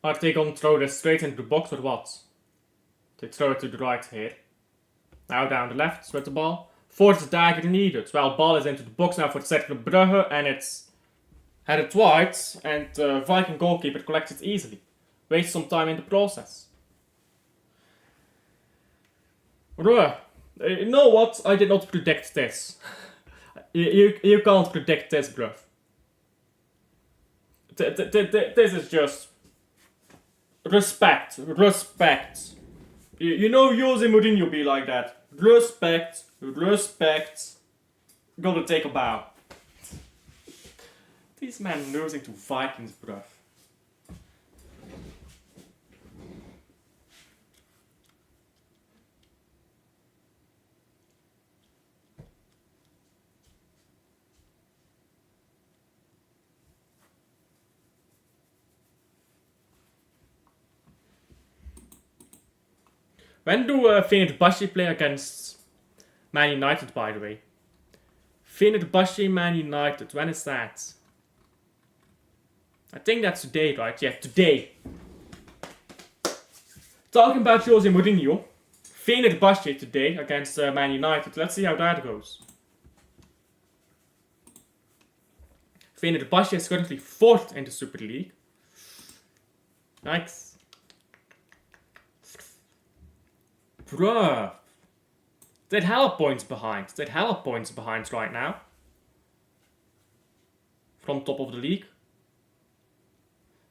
Are they going to throw this straight into the box or what? They throw it to the right here. Now down the left with the ball. Force the dagger needed. Well, ball is into the box now for Cercle Brugge and it's headed wide. And the Viking goalkeeper collects it easily. Waste some time in the process. You know what? I did not predict this. you can't predict this, bruv. This is just... Respect. You know Jose Mourinho be like that. Respect. Gotta take a bow. These men losing to Vikings, bruv. When do Fenerbahce play against Man United, by the way? Fenerbahce, Man United, when is that? I think that's today, right? Yeah, today. Talking about Jose Mourinho. Fenerbahce today against Man United. Let's see how that goes. Fenerbahce is currently 4th in the Super League. Nice. Bruh. They're hella points behind. They're hella points behind right now. From top of the league.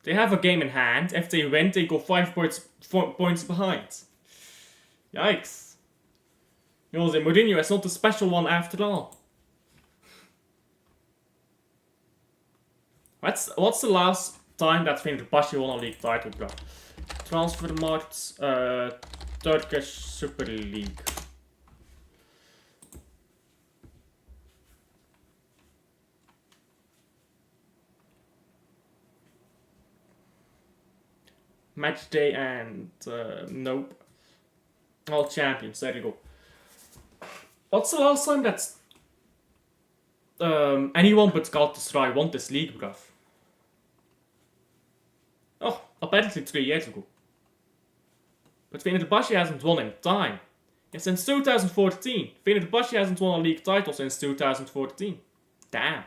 They have a game in hand. If they win, they go 5 points behind. Yikes. Jose Mourinho is not the special one after all. What's the last time that Fenerbahce won a league title, bro? Transfermarkt, Turkish Super League. Match day and nope. All champions, there you go. What's the last time that anyone but Galatasaray won this league, bruv? Oh, apparently 3 years ago. But Fenerbahce hasn't won in time. Yeah, since 2014. Fenerbahce hasn't won a league title since 2014. Damn.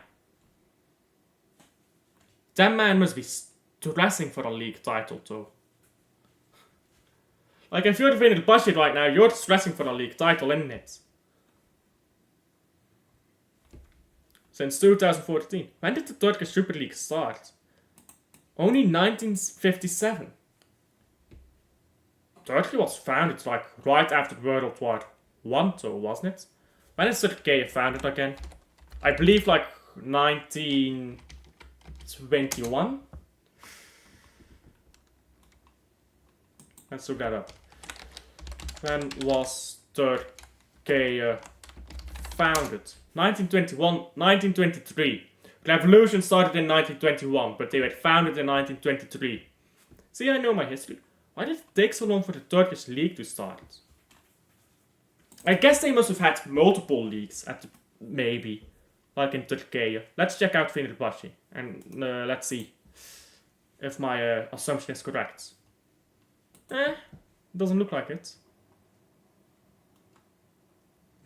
That man must be stressing for a league title too. Like, if you're Fenerbahce right now, you're stressing for a league title, isn't it? Since 2014. When did the Turkish Super League start? Only 1957. Turkey was founded like right after World War I too, wasn't it? When is Turkey founded again? I believe like 1921? Let's look that up. When was Turkey founded? 1921, 1923. Revolution started in 1921, but they were founded in 1923. See, I know my history. Why did it take so long for the Turkish league to start? I guess they must have had multiple leagues, maybe. Like in Turkey. Let's check out Fenerbahce. And let's see if my assumption is correct. Doesn't look like it.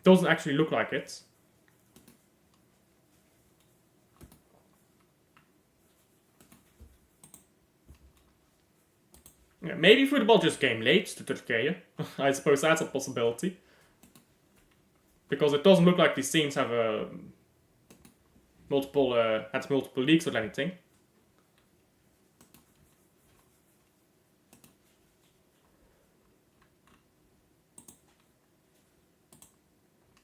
Doesn't actually look like it. Yeah, maybe football just came late to Turkey. I suppose that's a possibility. Because it doesn't look like these teams have multiple leagues or anything.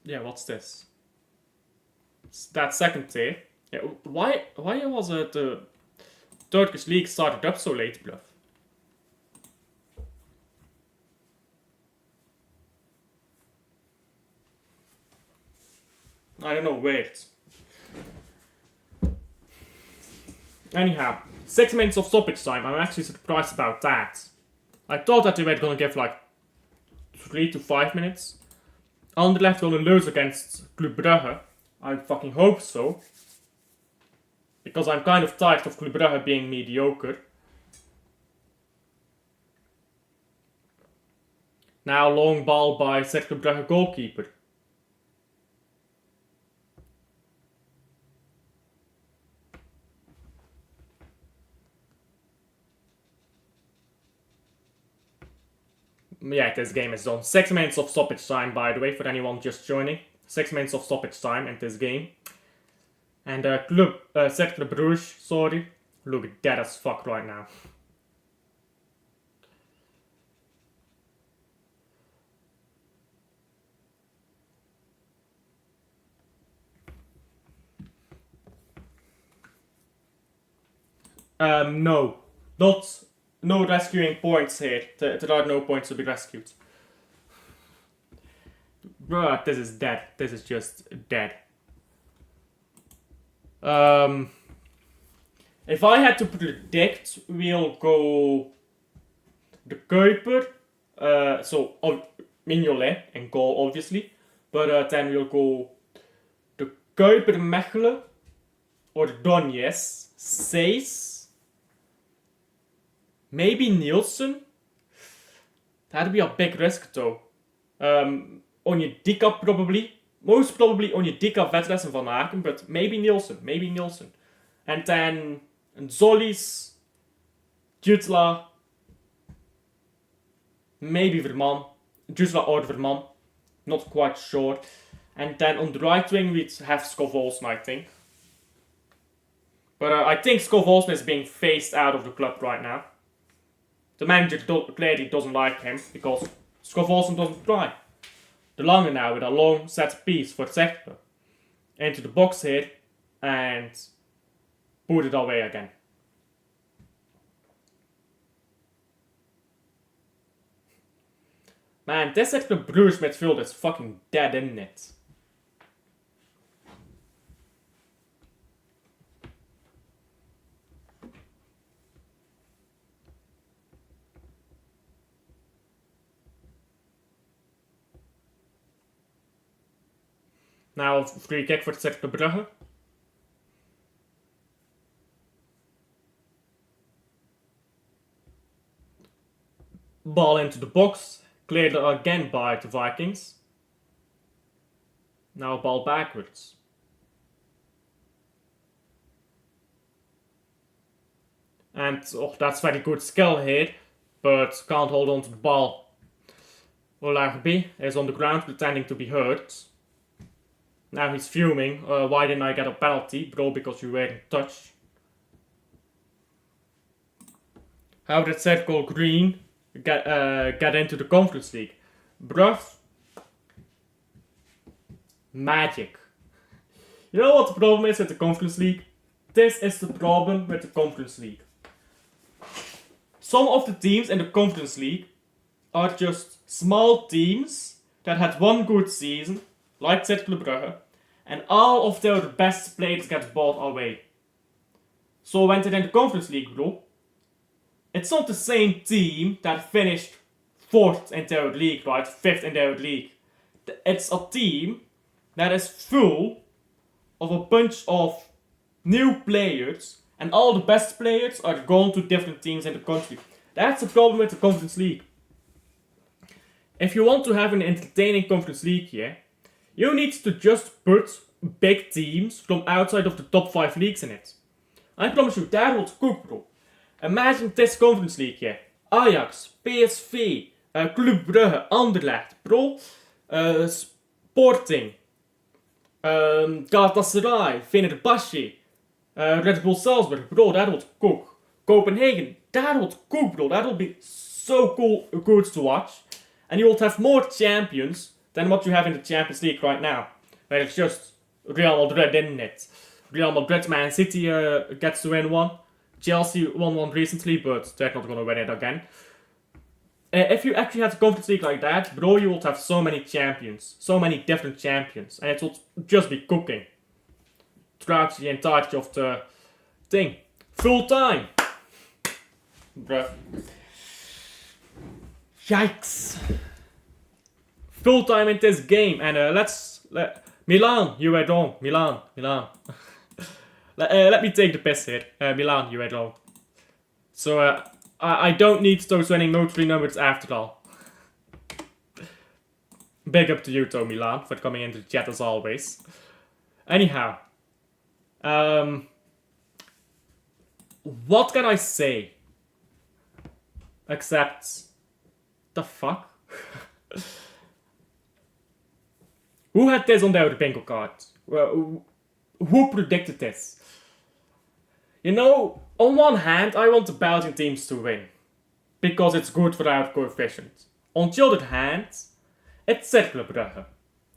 Yeah, what's this? It's that second tier. Yeah, why was the Turkish league started up so late, Bluff? I don't know, weird. Anyhow, 6 minutes of stoppage time. I'm actually surprised about that. I thought that they were gonna give like 3 to 5 minutes. Anderlecht gonna lose against Club Brugge. I fucking hope so. Because I'm kind of tired of Club Brugge being mediocre. Now long ball by Cercle Brugge goalkeeper. Yeah, this game is done. 6 minutes of stoppage time, by the way, for anyone just joining. 6 minutes of stoppage time in this game. And Cercle Brugge, sorry, look dead as fuck right now. No. No rescuing points here. There are no points to be rescued. Bruh, this is dead. This is just dead. If I had to predict, we'll go the Kuiper. So Mignolet in goal, obviously. But then we'll go the Kuiper Mechelen or Donetsk, Seis. Maybe Nielsen. That'd be a big risk though. Onyedika probably. Most probably Onyedika, Vetres and Van Aken, but maybe Nielsen. And then Zolis, Jutla, maybe Verman. Jutla or Verman. Not quite sure. And then on the right wing we'd have Skov Olsen, I think. But I think Skov Olsen is being phased out of the club right now. The manager clearly doesn't like him because Skov Olsen doesn't try. De Lange now with a long set piece for Cercle. Into the box here and put it away again. Man, this Cercle Brugge midfield is fucking dead, isn't it? Now free kick voor Cercle Brugge. Ball into the box, cleared again by the Vikings. Now ball backwards. And that's very good skill here, but can't hold on to the ball. Olarbi is on the ground pretending to be hurt. Now he's fuming. Why didn't I get a penalty? Bro, because you weren't touched. How did Cercle Green get into the Conference League? Bruv. Magic. You know what the problem is with the Conference League? This is the problem with the Conference League. Some of the teams in the Conference League are just small teams that had one good season, like Cercle Brugge, and all of their best players get bought away. So when they're in the Conference League, bro, it's not the same team that finished 4th in their league, right? 5th in their league. It's a team that is full of a bunch of new players, and all the best players are gone to different teams in the country. That's the problem with the Conference League. If you want to have an entertaining Conference League here, you need to just put big teams from outside of the top 5 leagues in it. I promise you, that will cook, bro. Imagine this Conference League here. Ajax, PSV, Club Brugge, Anderlecht, bro. Sporting, Galatasaray, Fenerbahce, Red Bull Salzburg, bro, that would cook. Copenhagen, that would cook, bro. That would be so cool, good to watch. And you would have more champions than what you have in the Champions League right now, where it's just Real Madrid in it. Real Madrid, Man City gets to win one. Chelsea won one recently, but they're not going to win it again. If you actually have a Conference League like that, bro, you would have so many champions. So many different champions. And it would just be cooking throughout the entirety of the thing. Full time. Bruh. Yikes. Full time in this game. And Milan, you were wrong. Milan. Let me take the piss here. Milan, you were wrong. So, I don't need those winning notary numbers after all. Big up to you, though, Milan, for coming into the chat as always. Anyhow. What can I say? Except... the fuck? Who had this on their bingo card? Who predicted this? You know, on one hand, I want the Belgian teams to win. Because it's good for our coefficient. On the other hand, it's Cercle Brugge.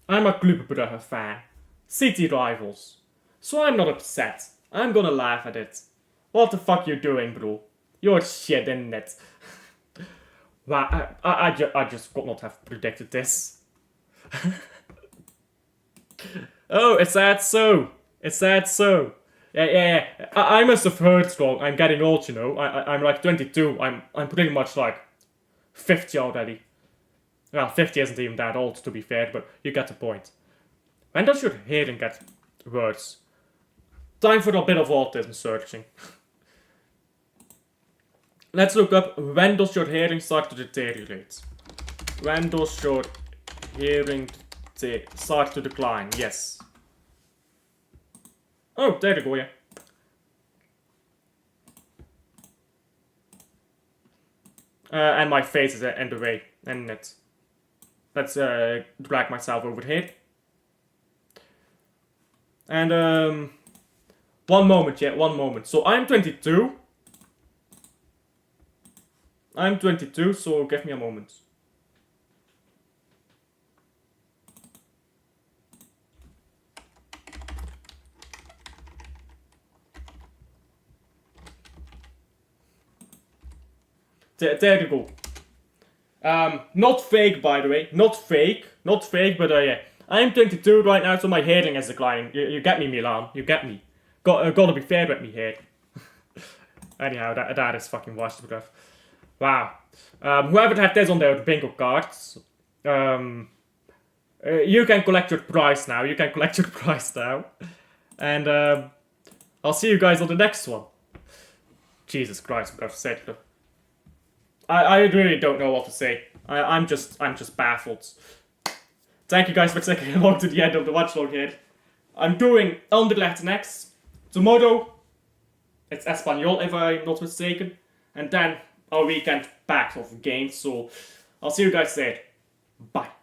I'm a Club Brugge fan. City rivals. So I'm not upset. I'm gonna laugh at it. What the fuck you doing, bro? You're shit, isn't it? Wow, I just could not have predicted this. Oh, it's sad so. It's sad so. Yeah. I must have heard wrong. I'm getting old, you know. I'm like 22. I'm pretty much like 50 already. Well, 50 isn't even that old, to be fair, but you get the point. When does your hearing get worse? Time for a bit of autism searching. Let's look up, when does your hearing start to deteriorate? When does your hearing start to decline? Yes. Oh, there you go, yeah. And my face is in the way, and it. Let's drag myself over here. And one moment, yeah, one moment. So I'm 22. I'm 22, so give me a moment. There you go. Not fake, by the way. Not fake, but yeah. I'm 22 right now, so my hearing is declining. You get me, Milan. You get me. Gotta be fair with me here. Anyhow, that is fucking washed. Wow. Whoever had this on their bingo cards, you can collect your prize now. And I'll see you guys on the next one. Jesus Christ, Cercle. I really don't know what to say. I'm just baffled. Thank you guys for taking along to the end of the Watchalong here. I'm doing Anderlecht next. Tomorrow, it's Espanol if I'm not mistaken. And then our weekend back of games. So I'll see you guys there. Bye.